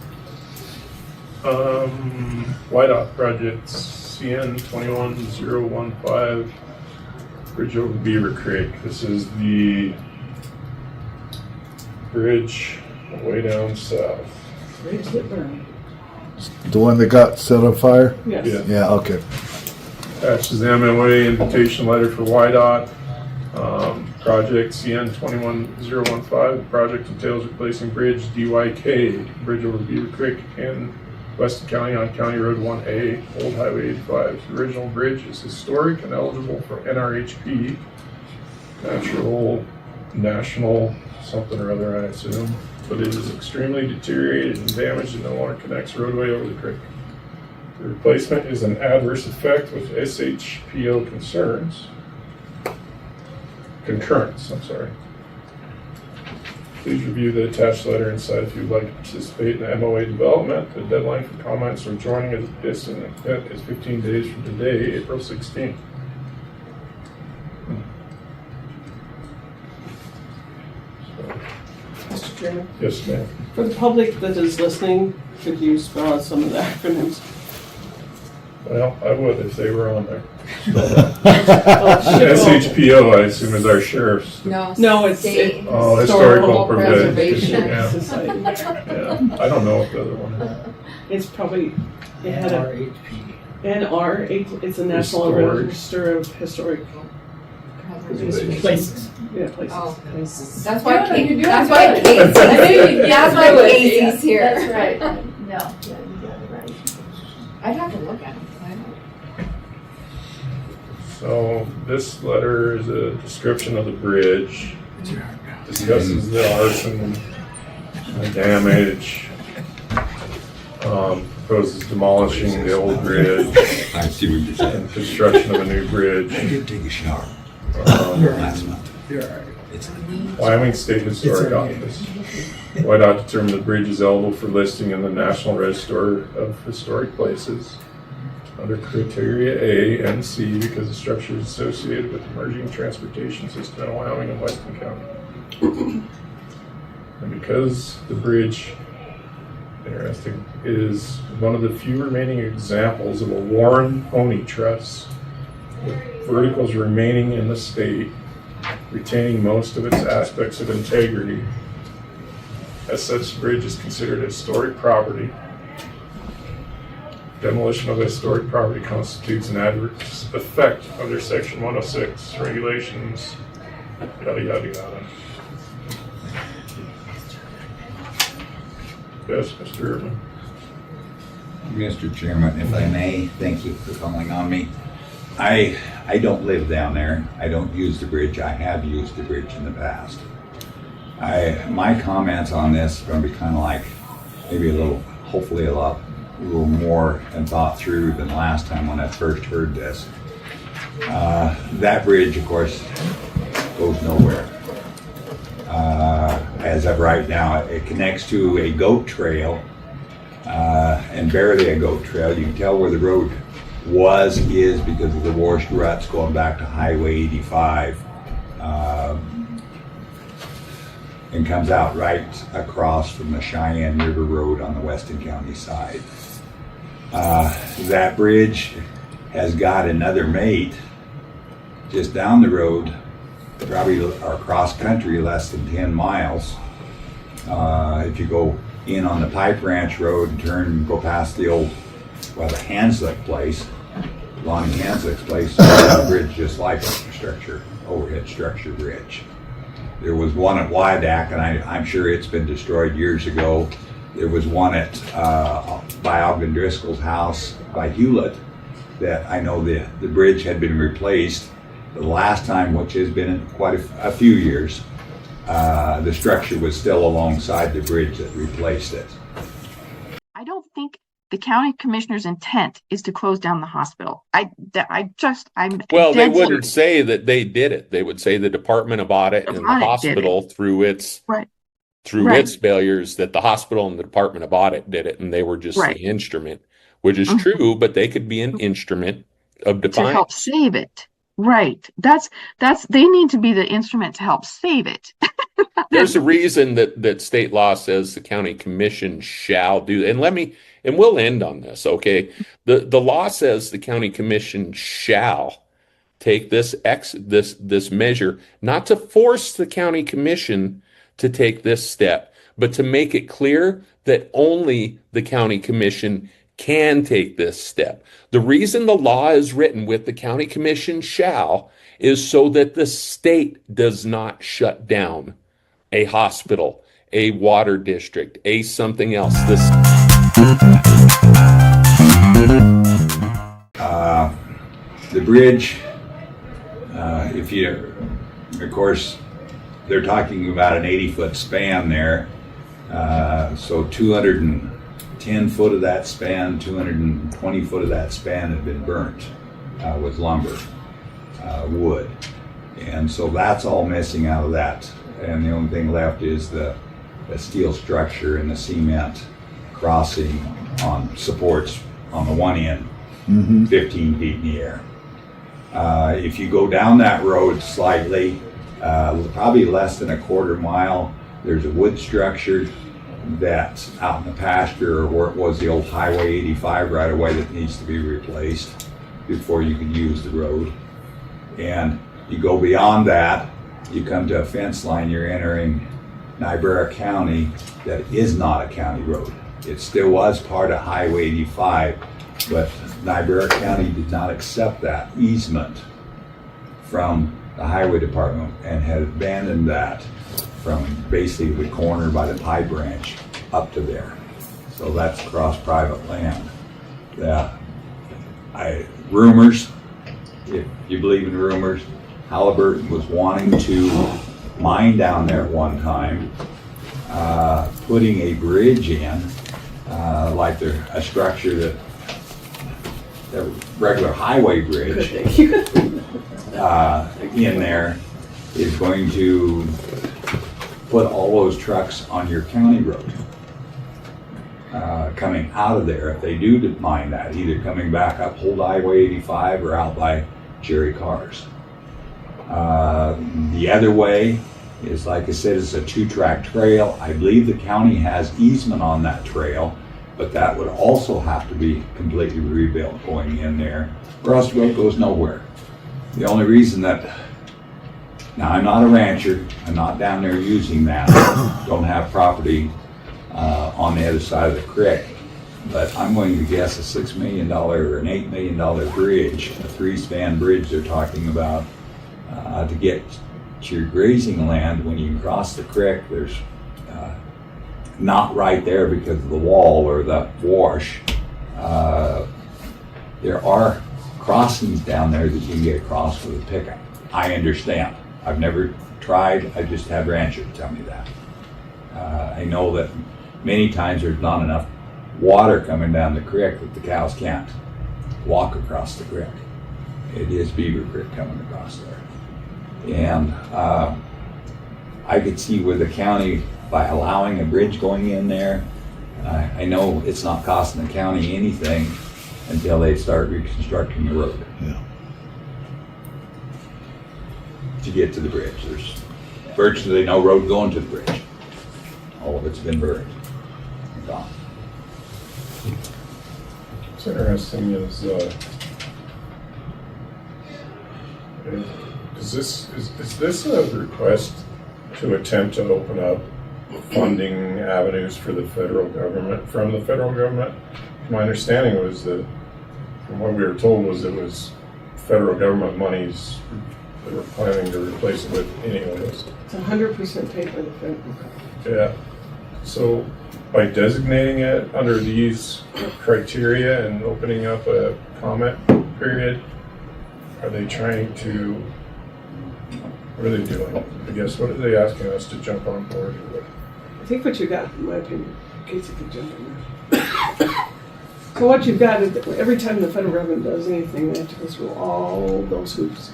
YDOT projects CN 21015 Bridge over Beaver Creek. This is the bridge way down south. Bridge that burned. The one that got set on fire? Yes. Yeah. Yeah, okay. Attached is the MOA invitation letter for YDOT. Project CN 21015. The project entails replacing bridge DYK, bridge over Beaver Creek in Weston County on County Road 1A, Old Highway 85. The original bridge is historic and eligible for NRHP, national something or other, I assume, but it is extremely deteriorated and damaged and no longer connects roadway over the creek. The replacement is an adverse effect with SHPO concurrence. Please review the attached letter inside if you'd like to participate in the MOA development. The deadline for comments or joining this event is 15 days from today, April 16th. Mr. Chairman, Yes, ma'am. for the public that is listening, could you spell out some of the acronyms? Well, I would if they were on there. Well, SHPO, I assume, is our sheriff's. No, it's state Historical preservation. Yeah. Society. Yeah. I don't know what the other one is. It's probably, it had a NRHP. NR, it's a National Historic. Register of Historic Places. Yeah, places. Oh, places. That's why You're doing That's good. why Casey's, I knew you'd get that's through why it. Casey's here. That's right. No. Yeah, you got it right. I'd have to look at it. I don't. So this letter is a description of the bridge, discusses the arson, the damage, proposes demolishing the old bridge I see what you're saying. and construction of a new bridge. I did take a shower last month. You're all right. Wyoming State Historic Office. YDOT determined the bridge is eligible for listing in the National Register of Historic Places under criteria A and C because the structure is associated with emerging transportation system in Wyoming and Weston County. And because the bridge, interesting, is one of the few remaining examples of a worn pony truss with verticals remaining in the state, retaining most of its aspects of integrity. As such, the bridge is considered a historic property. Demolition of a historic property constitutes an adverse effect under Section 106 regulations, yada, yada, yada. Yes, Mr. Urban. Mr. Chairman, if I may, thank you for calling on me. I don't live down there. I don't use the bridge. I have used the bridge in the past. My comments on this are going to be kind of like maybe hopefully a little more and thought through than last time when I first heard this. That bridge, of course, goes nowhere. As of right now, it connects to a goat trail, and barely a goat trail. You can tell where the road is because of the washed ruts going back to Highway 85, and comes out right across from the Cheyenne River Road on the Weston County side. That bridge has got another mate just down the road, probably or cross country less than 10 miles. If you go in on the Pipe Ranch Road and turn and go past the Hanslick place, Lonnie Hanslick's place, a bridge just like a overhead structure bridge. There was one at Wyandotte, and I'm sure it's been destroyed years ago. There was one by Ogden Driscoll's house by Hewlett that I know the bridge had been replaced. The last time, which has been quite a few years, the structure was still alongside the bridge that replaced it. I don't think the county commissioner's intent is to close down the hospital. Well, they wouldn't say that they did it. They would say the Department of Audit and the hospital through its failures that the hospital and the Department of Audit did it, and they were just the instrument, which is true, but they could be an instrument of to help save it. Right. They need to be the instrument to help save it. There's a reason that state law says the county commission shall do, and we'll end on this, okay? The law says the county commission shall take this measure, not to force the county commission to take this step, but to make it clear that only the county commission can take this step. The reason the law is written with the county commission shall is so that the state does not shut down a hospital, a water district, a something else. The bridge, of course, they're talking about an 80-foot span there. So 210 foot of that span, 220 foot of that span have been burnt with lumber, wood. And so that's all missing out of that. And the only thing left is the steel structure and the cement crossing on supports on the one end, 15 feet in the air. If you go down that road slightly, probably less than a quarter mile, there's a wood structure that's out in the pasture, or where it was the old Highway 85 right away, that needs to be replaced before you can use the road. And you go beyond that, you come to a fence line, you're entering Niobrara County that is not a county road. It still was part of Highway 85, but Niobrara County did not accept that easement from the Highway Department and had abandoned that from basically the corner by the Pie Branch up to there. So that's across private land. Rumors, if you believe in rumors, Halliburton was wanting to mine down there at one time, putting a bridge in, like a structure that a regular highway bridge in there is going to put all those trucks on your county road coming out of there. If they do mine that, either coming back up Old Highway 85 or out by Jerry Cars. The other way is, like I said, it's a 2-track trail. I believe the county has easement on that trail, but that would also have to be completely rebuilt going in there, or else the road goes nowhere. The only reason that, now I'm not a rancher, I'm not down there using that, don't have property on the other side of the creek, but I'm going to guess a $6 million or an $8 million bridge, a 3-span bridge they're talking about, to get to your grazing land. When you cross the creek, there's not right there because of the wall or the wash. There are crossings down there that you can get across with a pickup. I understand. I've never tried. I just had ranchers tell me that. I know that many times there's not enough water coming down the creek that the cows can't walk across the creek. It is Beaver Creek coming across there. And I could see where the county, by allowing a bridge going in there, I know it's not costing the county anything until they start reconstructing the road. Yeah. To get to the bridge, there's virtually no road going to the bridge. All of it's been buried and gone. What's interesting is is this a request to attempt to open up funding avenues for the federal government, from the federal government? My understanding was that, from what we were told, was it was federal government monies that we're planning to replace it with anyways. It's 100% paid by the federal government. Yeah. So by designating it under these criteria and opening up a comment period, are they trying to, what are they doing? I guess, what are they asking us to jump on board? I think what you got, in my opinion, Casey could jump in there. So what you've got is that every time the federal government does anything, they have to go through all those hoops.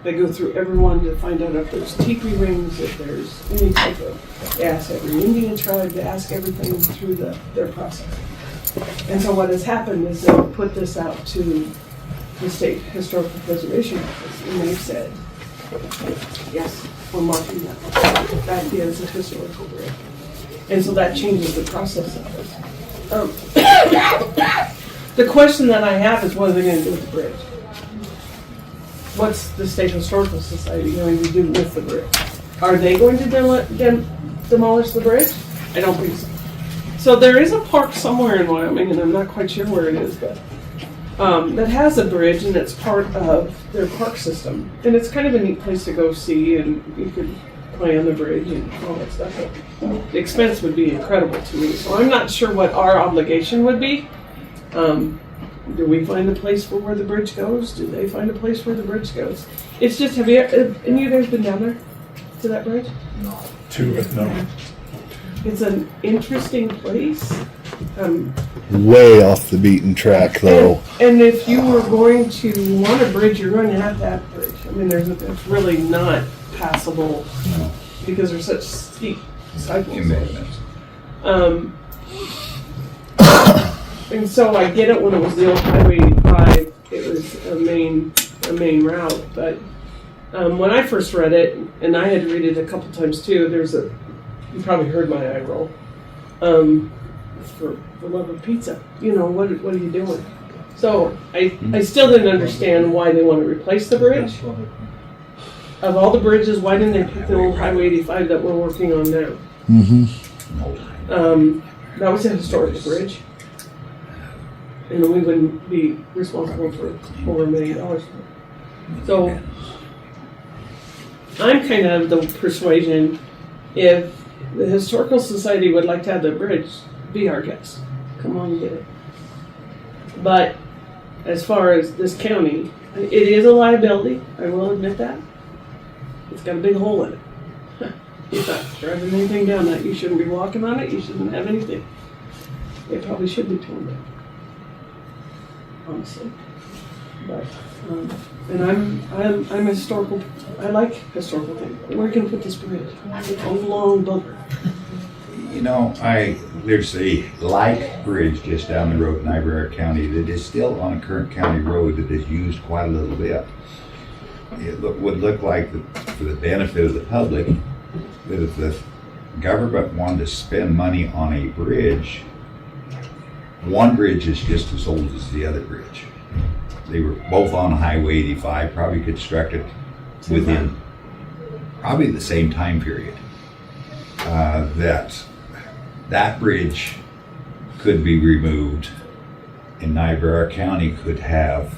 They go through everyone to find out if there's teepee rings, if there's any type of, they ask every Indian tribe, they ask everything through their process. And so what has happened is they've put this out to the State Historical Preservation Office, and they've said, yes, we're marking that. That is a historical bridge. And so that changes the process of it. The question that I have is, what are they going to do with the bridge? What's the State Historical Society going to do with the bridge? Are they going to demolish the bridge? I don't think so. So there is a park somewhere in Wyoming, and I'm not quite sure where it is, but that has a bridge, and it's part of their park system. And it's kind of a neat place to go see, and you could play on the bridge and all that stuff. But the expense would be incredible to me. So I'm not sure what our obligation would be. Do we find a place for where the bridge goes? Do they find a place where the bridge goes? It's just, have any of you guys been down there to that bridge? No. To it, no. It's an interesting place. Way off the beaten track, though. And if you were going to want a bridge, you're going to have that bridge. I mean, it's really not passable because there's such steep cycles. And so I get it when it was the old Highway 85, it was a main route. But when I first read it, and I had to read it a couple times too, you probably heard my eye roll. For the love of pizza, what are you doing? So I still didn't understand why they want to replace the bridge. Of all the bridges, why didn't they pick the old Highway 85 that we're working on now? That was a historic bridge. And we wouldn't be responsible for over $1 million. So I'm kind of the persuasion, if the Historical Society would like to have the bridge, be our guest. Come on and get it. But as far as this county, it is a liability. I will admit that. It's got a big hole in it. You're not driving anything down that. You shouldn't be walking on it. You shouldn't have anything. It probably should be torn down. Honestly. But and I'm historical. I like historical things. Where can I put this bridge? It's a long bugger. There's a light bridge just down the road in Niobrara County that is still on a current county road that is used quite a little bit. It would look like, for the benefit of the public, that if the government wanted to spend money on a bridge, one bridge is just as old as the other bridge. They were both on Highway 85, probably constructed within probably the same time period. That bridge could be removed, and Niobrara County could have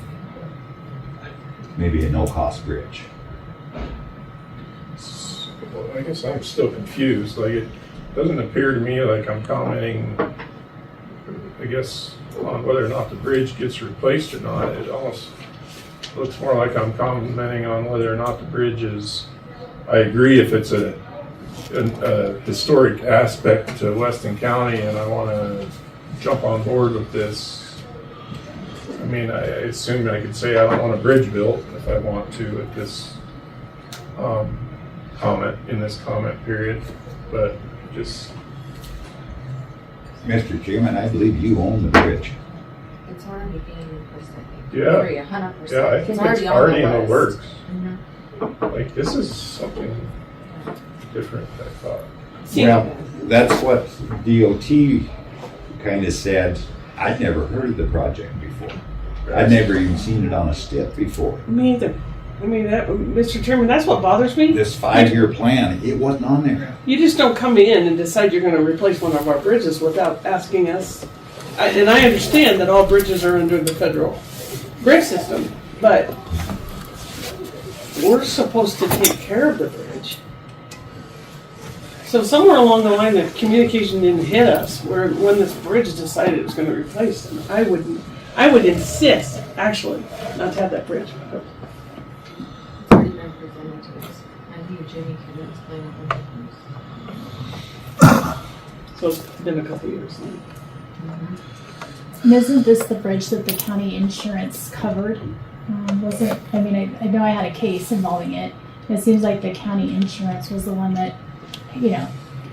maybe a no-cost bridge. Well, I guess I'm still confused. Like, it doesn't appear to me like I'm commenting, I guess, on whether or not the bridge gets replaced or not. It almost looks more like I'm commenting on whether or not the bridge is, I agree if it's a historic aspect to Weston County and I want to jump on board with this. I mean, I assume I could say I don't want a bridge built if I want to at this in this comment period, but just... Mr. Chairman, I believe you own the bridge. It's already being replaced, I think. Yeah. Agree, 100%. Yeah, I think it's already in the works. Like, this is something different, I thought. Well, that's what DOT kind of said. I'd never heard of the project before. I'd never even seen it on a stip before. Me either. I mean, Mr. Chairman, that's what bothers me. This 5-year plan, it wasn't on there. You just don't come in and decide you're going to replace one of our bridges without asking us. And I understand that all bridges are under the federal bridge system, but we're supposed to take care of the bridge. So somewhere along the line, the communication didn't hit us when this bridge decided it was going to replace them. I would insist, actually, not to have that bridge. It's already been presented to us. I think Jimmy can explain it. So it's been a couple years. And isn't this the bridge that the county insurance covered? Wasn't, I mean, I know I had a case involving it. It seems like the county insurance was the one that,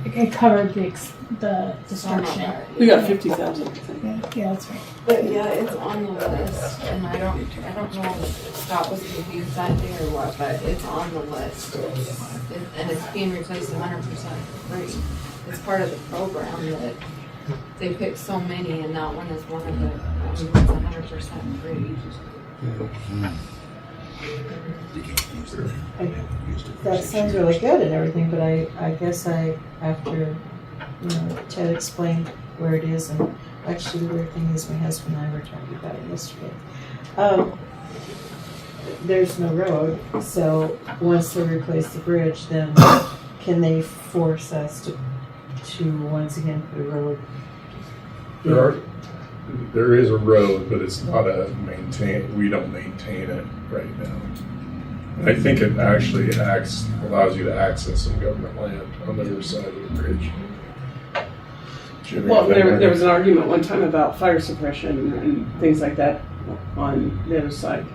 it covered the destruction. We got 50,000, I think. Yeah, that's right. But yeah, it's on the list, and I don't know if Scott was confused that day or what, but it's on the list. And it's being replaced 100% free. It's part of the program that they picked so many, and that one is one of the, it's 100% free. That sounds really good and everything, but I guess after, Ted explained where it is, and actually the weird thing is my husband and I were talking about it yesterday. There's no road, so once they replace the bridge, then can they force us to once again put a road? There is a road, but it's not we don't maintain it right now. And I think it actually allows you to access some government land on the other side of the bridge. Well, there was an argument one time about fire suppression and things like that on the other side.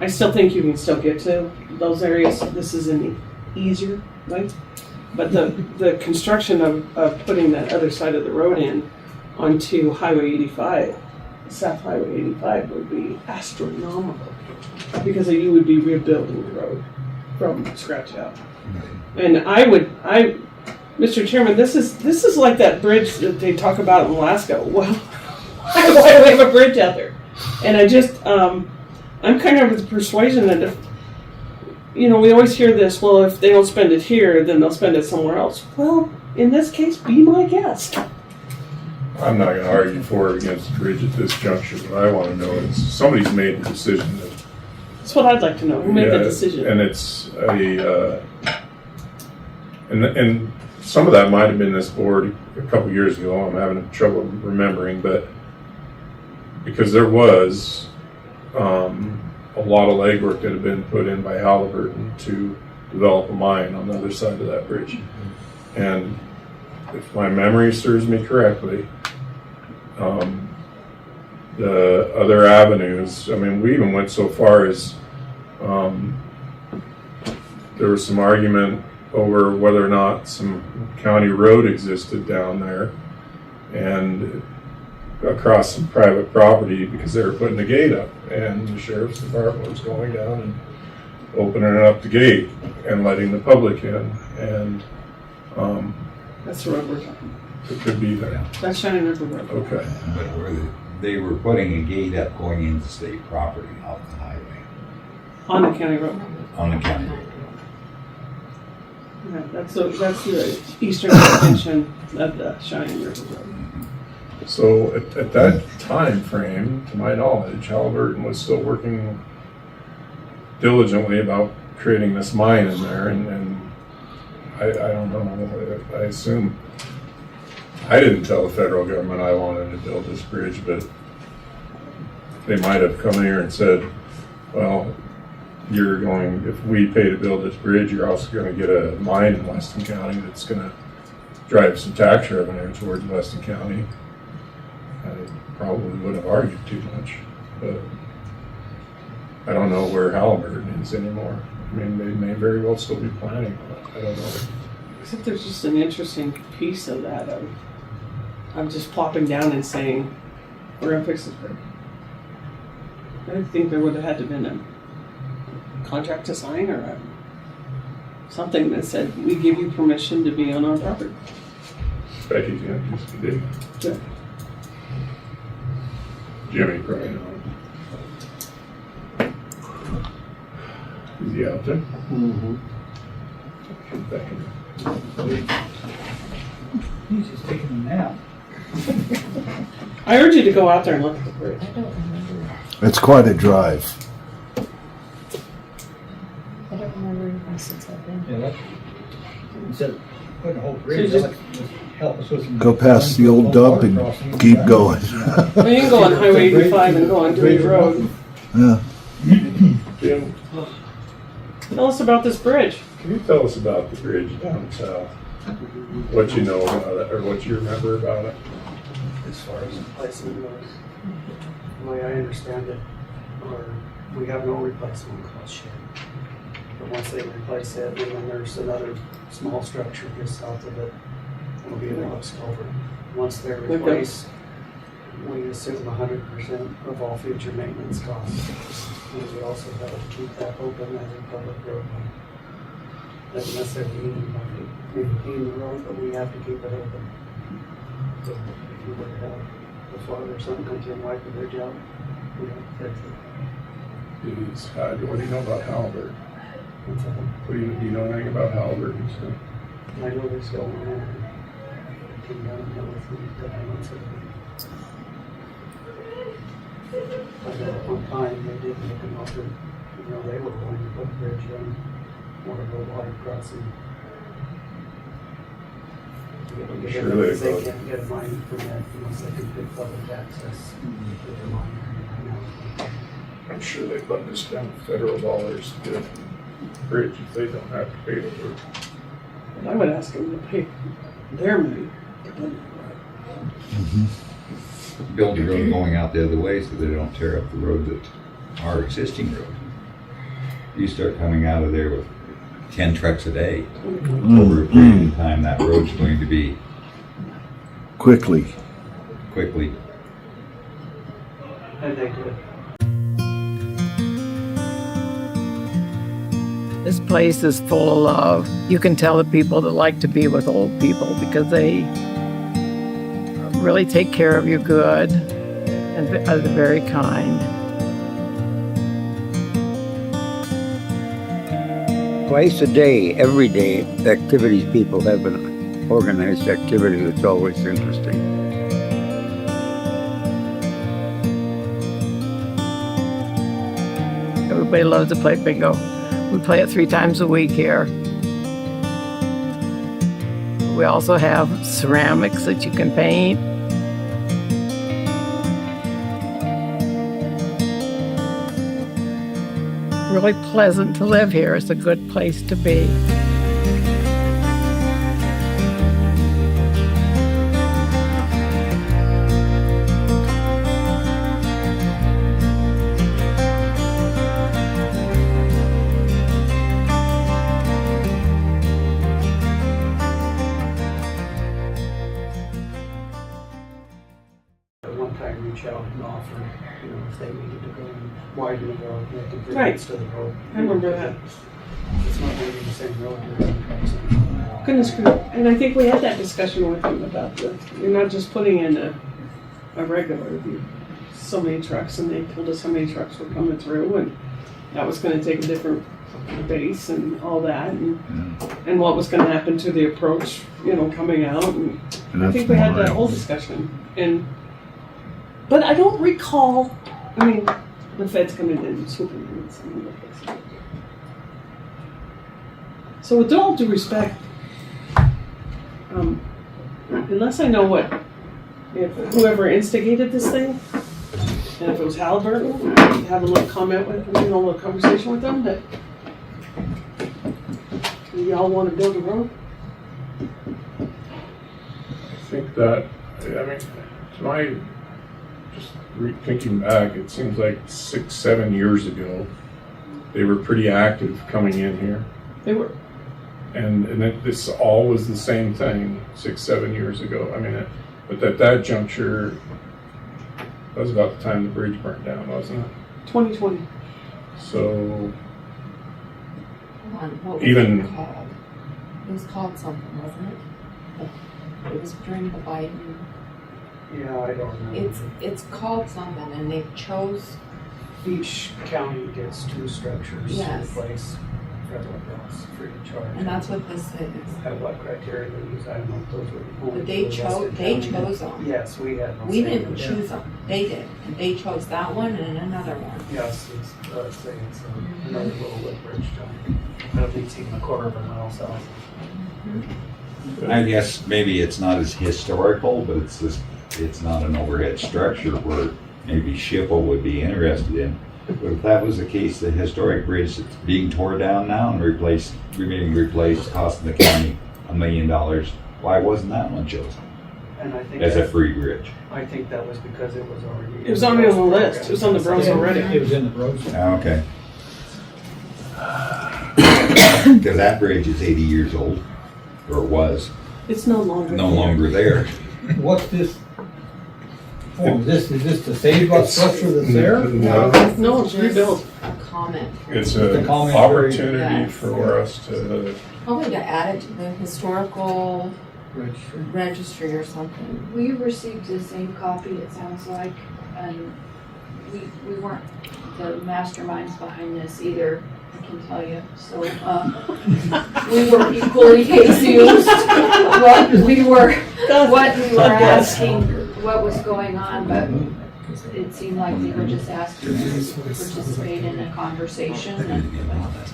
I still think you can still get to those areas. This is an easier way. But the construction of putting that other side of the road in onto Highway 85, South Highway 85, would be astronomical, because you would be rebuilding the road from scratch out. And Mr. Chairman, this is like that bridge that they talk about in Alaska. Well, why do we have a bridge out there? And I'm kind of of the persuasion that if, we always hear this, well, if they don't spend it here, then they'll spend it somewhere else. Well, in this case, be my guest. I'm not going to argue for or against the bridge at this juncture. What I want to know is somebody's made the decision. That's what I'd like to know. Who made the decision? And it's and some of that might have been this board a couple years ago. I'm having trouble remembering, but because there was a lot of legwork that had been put in by Halliburton to develop a mine on the other side of that bridge. And if my memory serves me correctly, the other avenues, we even went so far as there was some argument over whether or not some county road existed down there and across some private property, because they were putting the gate up, and the sheriff's department was going down and opening up the gate and letting the public in. And that's the road we're talking about. It could be there. That's Shining River Road. Okay. But they were putting a gate up going into state property off the highway. On the county road. On the county road. Yeah, that's the eastern extension of the Shining River Road. So at that time frame, to my knowledge, Halliburton was still working diligently about creating this mine in there, and I don't know, I assume, I didn't tell the federal government I wanted to build this bridge, but they might have come here and said, well, if we pay to build this bridge, you're also going to get a mine in Weston County that's going to drive some tax revenue towards Weston County. I probably wouldn't have argued too much, but I don't know where Halliburton is anymore. They may very well still be planning on it. I don't know. Except there's just an interesting piece of that of just plopping down and saying, we're going to fix this bridge. I think there would have had to have been a contract to sign or something that said, we give you permission to be on our property. Becky's going to do some digging. Yeah. Jimmy probably knows. Is he out there? Mm-hmm. He's just taking a nap. I urge you to go out there and look at the bridge. I don't remember. It's quite a drive. I don't remember anything since I've been. Yeah, instead of putting a whole bridge, So just help us with some. Go past the old dump and keep going. Well, you can go on Highway 85 and go on Dewey Road. Yeah. Jim, Tell us about this bridge. can you tell us about the bridge down south? What you know about it, or what you remember about it? As far as replacement goes, the way I understand it, we have no replacement cost yet. But once they replace it, and then there's another small structure just south of it will be a box culvert. Once they're Okay. replaced, we assume 100% of all future maintenance costs. And we also have to keep that open as a public roadway. Doesn't necessarily mean we maintain the road, but we have to keep it open. So if you were to have a flood or something come through and wipe the bridge out, we have to fix it. What do you know about Halbert? Do you know anything about Halbert and stuff? I know they're still on there. Came down and met with me a couple months ago. I know at one time they did make an offer, they were going to put a bridge in or a water crossing. Sure they They would. can't get a mining permit unless they can get public access to the mine right now. I'm sure they'd let us down federal dollars to get a bridge if they don't have to pay for it. I would ask them to pay their money. Build a road going out the other way so they don't tear up the road that our existing road. You start coming out of there with 10 trucks a day. Over a period of time, that road's going to be quickly. And they did. This place is full of love. You can tell the people that like to be with old people because they really take care of you good and are very kind. Twice a day, every day, activities, people have an organized activity that's always interesting. Everybody loves to play bingo. We play it 3 times a week here. We also have ceramics that you can paint. Really pleasant to live here. It's a good place to be. At one time, reach out and offer, if they needed to go and widen the road, make improvements Right. to the road. I remember that. It's not going to be the same road. You're going to have some- Goodness gracious. And I think we had that discussion with them about you're not just putting in a regular, so many trucks, and they told us how many trucks were coming through, and that was gonna take a different base and all that, and what was gonna happen to the approach, coming out, and I think we had that whole discussion, but I don't recall, the feds coming in and swooping in and saying, "Look, fix it." So with all due respect, unless I know if whoever instigated this thing, and if it was Halliburton, have a little conversation with them that y'all want to build a road. I think that, to my, just thinking back, it seems like 6-7 years ago, they were pretty active coming in here. They were. And this all was the same thing 6-7 years ago. But at that juncture, that was about the time the bridge burnt down, wasn't it? 2020. So Hold on, what was even it called? It was called something, wasn't it? It was during the Biden. Yeah, I don't remember. It's called something, and they chose. Each county gets 2 structures Yes. to replace federal costs free of charge. And that's what this is. Have what criteria they use, I don't know if those were. But they chose them. Yes, we had. no We say didn't in that. choose them. They did. And they chose that one and another one. Yes, it's another little wood bridge down. I don't think it's even a quarter of a mile south. I guess maybe it's not as historical, but it's not an overhead structure where maybe SHPO would be interested in. But if that was the case, the historic bridge that's being torn down now and being replaced, costing the county $1 million, why wasn't that one chosen And I think as a free bridge? I think that was because it was already. It was already on the list. It was on the bros already. It was in the bros. Okay. Because that bridge is 80 years old, or was. It's no longer no there. longer there. What's this form? Is this to save what's structure that's there? No, it's rebuilt. A comment. It's The an comment opportunity Yes. for us to, Probably to add it to the historical Registry. registry or something. We received the same copy, it sounds like, and we weren't the masterminds behind this either, I can tell you. So, we were equally confused what we were asking, what was going on, but it seemed like they were just asked to participate in a conversation, and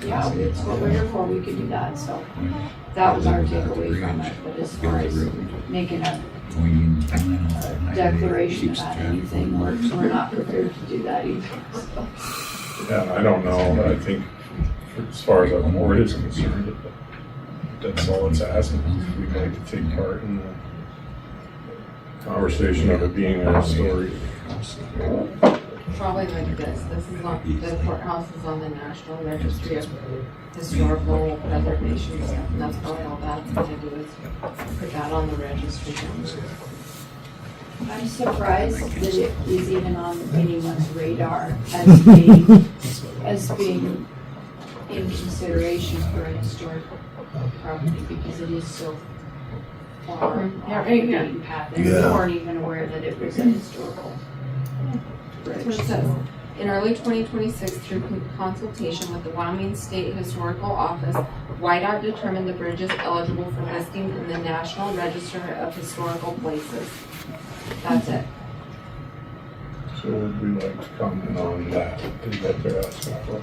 yeah, it's what we're here for, we could do that, so that was our takeaway from it. But as far as making a declaration about anything, we're not prepared to do that either. yeah, I don't know, I think as far as our board is concerned, that's all it's asking. We'd like to take part in the conversation of it being a story. Probably like this. This is on, the courthouse is on the National Registry of Historical Preservation stuff, and that's probably all that's gonna do is put that on the registry. I'm surprised that it is even on anyone's radar as being in consideration for a historical property, because it is so far off the beaten path, and we weren't even aware that it was a historical bridge. It says, in early 2026, through consultation with the Wyoming State Historical Office, Whiteout determined the bridge is eligible for listing in the National Register of Historical Places. That's it. So would we like to comment on that, is what they're asking for?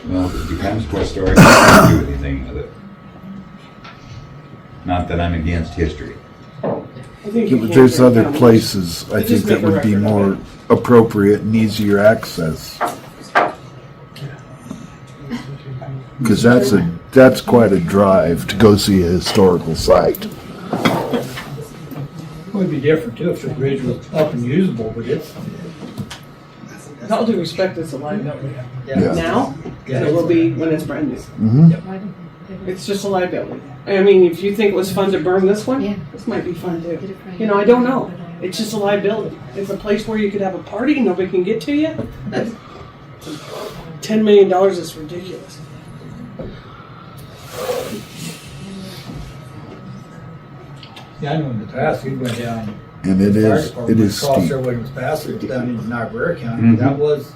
Well, it becomes historic, I can't do anything with it. Not that I'm against history. There's other places I think that would be more appropriate and easier access. Because that's quite a drive to go see a historical site. It would be different too if the bridge was up and usable, but it's. With all due respect, it's a liability. Yeah. Now, and it will be when it's brand new. Mhm. It's just a liability. I mean, if you think it was fun to burn this one, this might be fun too. You know, I don't know. It's just a liability. It's a place where you could have a party and nobody can get to you. $10 million is ridiculous. Yeah, I know in the past, we went down. And it is Across steep. there when it was passed, it was down into Niobrara County. That was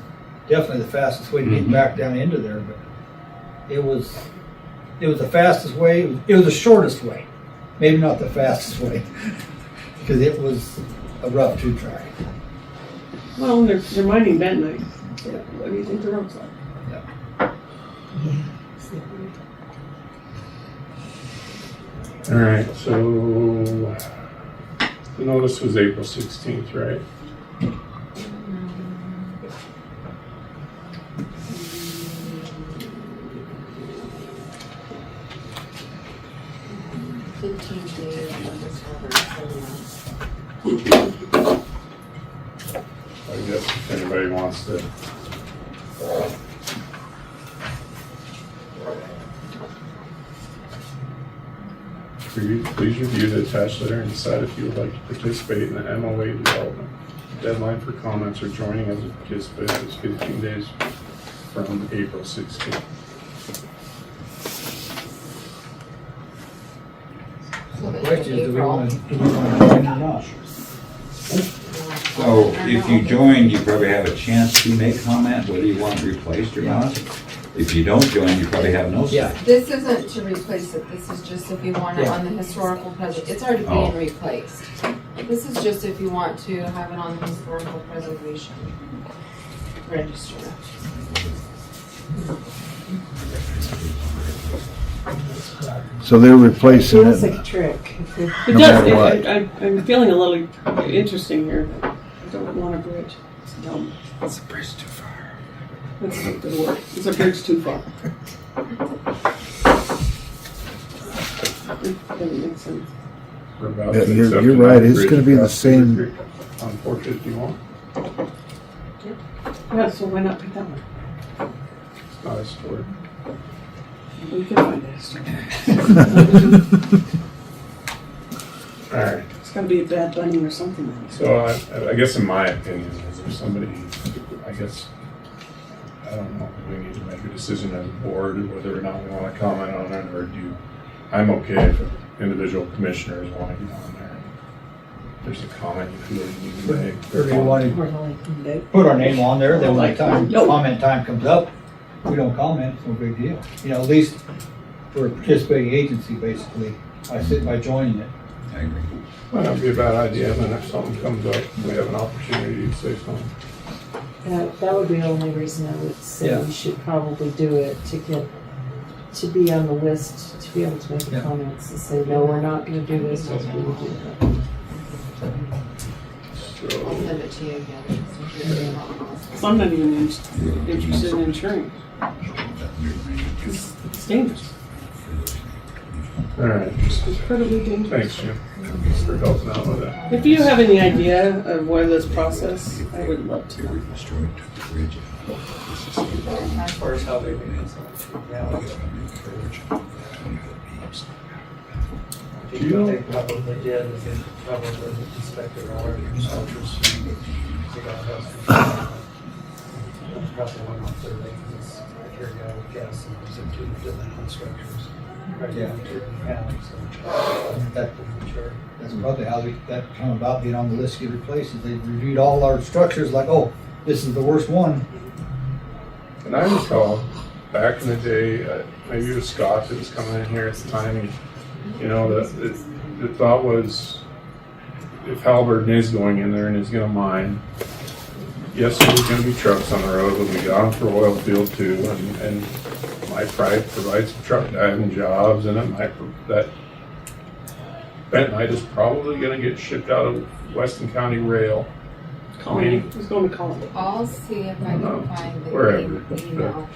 definitely the fastest way to get back down into there, but it was the fastest way, it was the shortest way. Maybe not the fastest way, because it was a rough two-track. Well, they're mining bentonite. So what do you think the road's like? All right, so the notice was April 16th, right? I guess if anybody wants to. Please review the attached letter and decide if you would like to participate in the MOA development. Deadline for comments or joining as a participant is 15 days from April 16th. The question is, do we want to join or not? So if you join, you probably have a chance to make comment whether you want it replaced or not. If you don't join, you probably have no say. This isn't to replace it, this is just if you want it on the historical preservation. It's already being replaced. This is just if you want to have it on the historical preservation register. So they're replacing Feels it. like a trick. It No does. matter what. I'm feeling a little interesting here. I don't want a bridge. It's dumb. It's a bridge too far. That's not good word. It's a bridge too far. It doesn't make sense. We're about Yeah, to you're accept right, another it's bridge gonna be the across same- Creek on 451. Yeah, so why not pick that one? not historic. We can find a historic. All right. It's gotta be a bad bunny or something. So I guess in my opinion, is there somebody, I guess, I don't know, we need to make a decision as a board whether or not we want to comment on it, or I'm okay if individual commissioners want to get on there. If there's a comment you feel you need to make. Or do you want to put our name on there, then when the comment time comes up, we don't comment, it's no big deal. You know, at least we're a participating agency, basically, by joining it. I agree. Might not be a bad idea, and then if something comes up, we have an opportunity to say something. That would be the only reason I would say Yeah. we should probably do it, to be on the list, to be able to make the comments and say, no, we're not gonna do this, we're gonna do that. I'll send it to you again. So I'm not even interested in insuring. It's dangerous. All right. It's incredibly dangerous. Thanks, Jim, for helping out with that. If you have any idea of where this process, I would love to know. As far as how they make it, yeah. I think what they probably did is they probably inspected all our structures. They got probably went off their because I would guess, and there's two different structures. Right, Yeah. That's probably how that come about being on the list to get replaced, is they reviewed all our structures like, oh, this is the worst one. And I recall back in the day, maybe it was Scott that was coming in here at the time. You know, the thought was, if Halliburton is going in there and is going to mine, yes, there's going to be trucks on the road, but we got them for oil field too, and might provide some truck diving jobs, and that bentonite is probably going to get shipped out of Weston County Rail. Colony. Who's going to Colony? I'll see if I can find the wherever. email.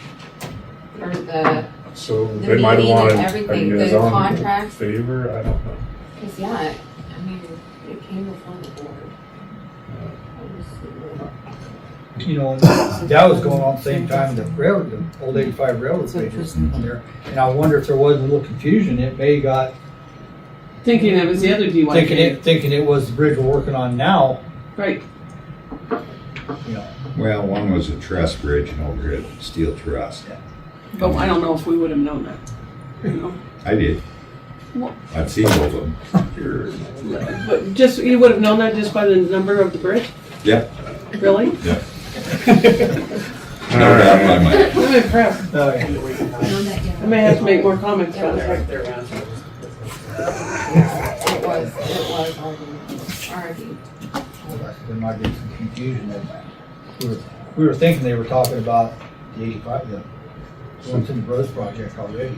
Or the So the they might have meeting and wanted, are everything, you guys the on contracts. favor? I don't know. Because, yeah, I mean, it came before the board. You know, that was going on at the same time the railroad, the old 85 railroad pages on there. And I wonder if there was a little confusion, it may got. Thinking it was the other DYK. Thinking it was the bridge we're working on now. Right. You know. Well, one was a truss bridge and over here, steel truss. But I don't know if we would have known that. You know? I did. Well, I've seen both of them. but you would have known that just by the number of the bridge? Yeah. Really? Yeah. No doubt in my mind. I'm impressed. Oh, yeah. I may have to make more comments about it. It was already. There might be some confusion there. We were thinking they were talking about the 85, the ones in the Rose project already.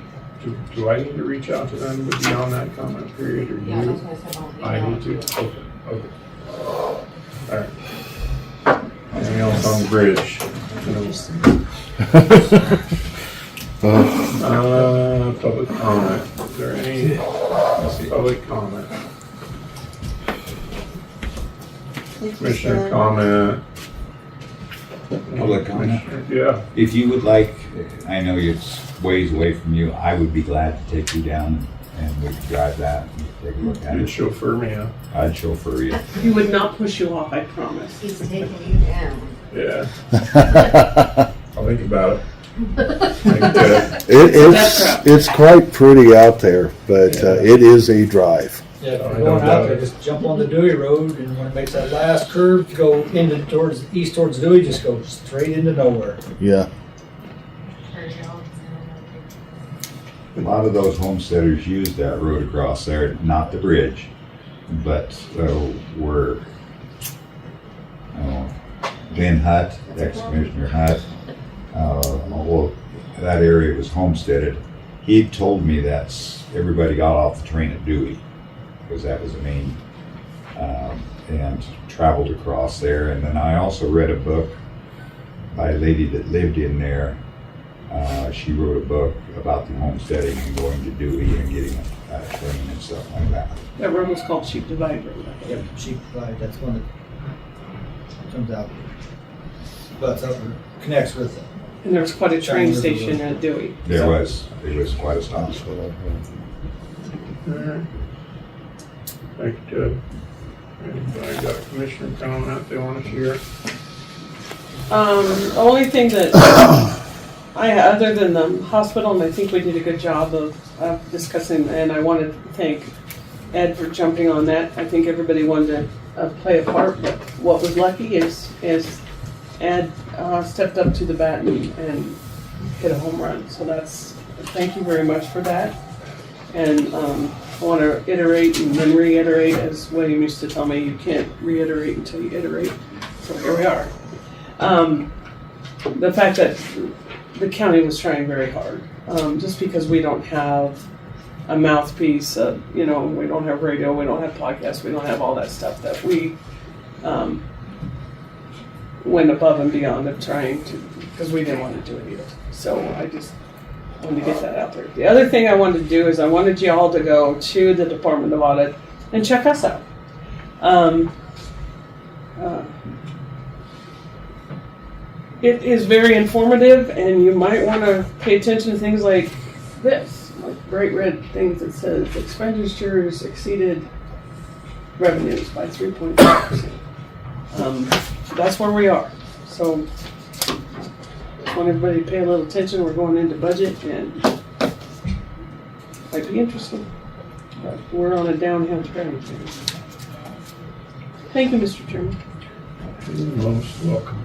Do I need to reach out to them to be on that comment period, or Yeah, you? that's what I said. I need to? Okay. All right. Anything else on the bridge? Public comment. Is there any public comment? Commissioner comment? Public comment? Yeah. If you would like, I know it's ways away from you, I would be glad to take you down and we could drive that and take a look at it. You'd chauffeur me, huh? I'd chauffeur you. He would not push you off, I promise. He's taking you down. Yeah. I'll think about it. It's quite pretty out there, but it is a drive. Yeah, if you're going out there, just jump on the Dewey Road, and when it makes that last curve to go east towards Dewey, just go straight into nowhere. Yeah. A lot of those homesteaders use that road across there, not the bridge, but where Lynn Hutt, ex-Commissioner Hutt, well, that area was homesteaded. He told me that everybody got off the train at Dewey, because that was the main, and traveled across there. And then I also read a book by a lady that lived in there. She wrote a book about the homesteading and going to Dewey and getting a train and stuff like that. That road was called Sheep Divide Road. Yep, Sheep Divide, that's one that comes out, but connects with And there was quite a train station at Dewey. There was quite a stop. Alright. Thank you, Deb. Anybody got a commissioner comment they want to share? The only thing that other than the hospital, and I think we did a good job of discussing, and I wanted to thank Ed for jumping on that. I think everybody wanted to play a part, but what was lucky is Ed stepped up to the bat and hit a home run. So thank you very much for that. And I want to iterate and then reiterate, as William used to tell me, you can't reiterate until you iterate. So here we are. The fact that the county was trying very hard, just because we don't have a mouthpiece, we don't have radio, we don't have podcasts, we don't have all that stuff, that we went above and beyond of trying to, because we didn't want to do it either. So I just wanted to get that out there. The other thing I wanted to do is I wanted you all to go to the Department of Audit and check us out. It is very informative, and you might want to pay attention to things like this, like bright red things that says expenditures exceeded revenues by 3.5%. That's where we are. So I want everybody to pay a little attention. We're going into budget, and it might be interesting. But we're on a downhill trend. Thank you, Mr. Chairman. You're most welcome.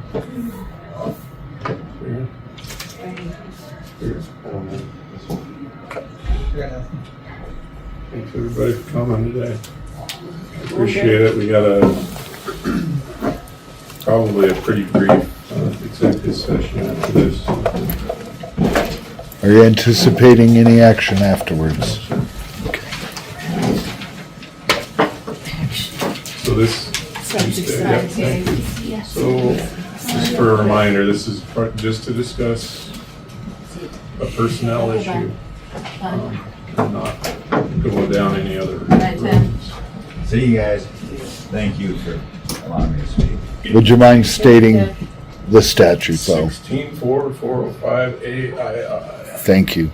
Thanks everybody for coming today. I appreciate it. We got probably a pretty brief executive session after this. Are you anticipating any action afterwards? So this, so just for a reminder, this is just to discuss a personnel issue. Not going down any other roads. See you guys. Thank you for allowing me to speak. Would you mind stating the statute, though? 16.4.405 AII. Thank you.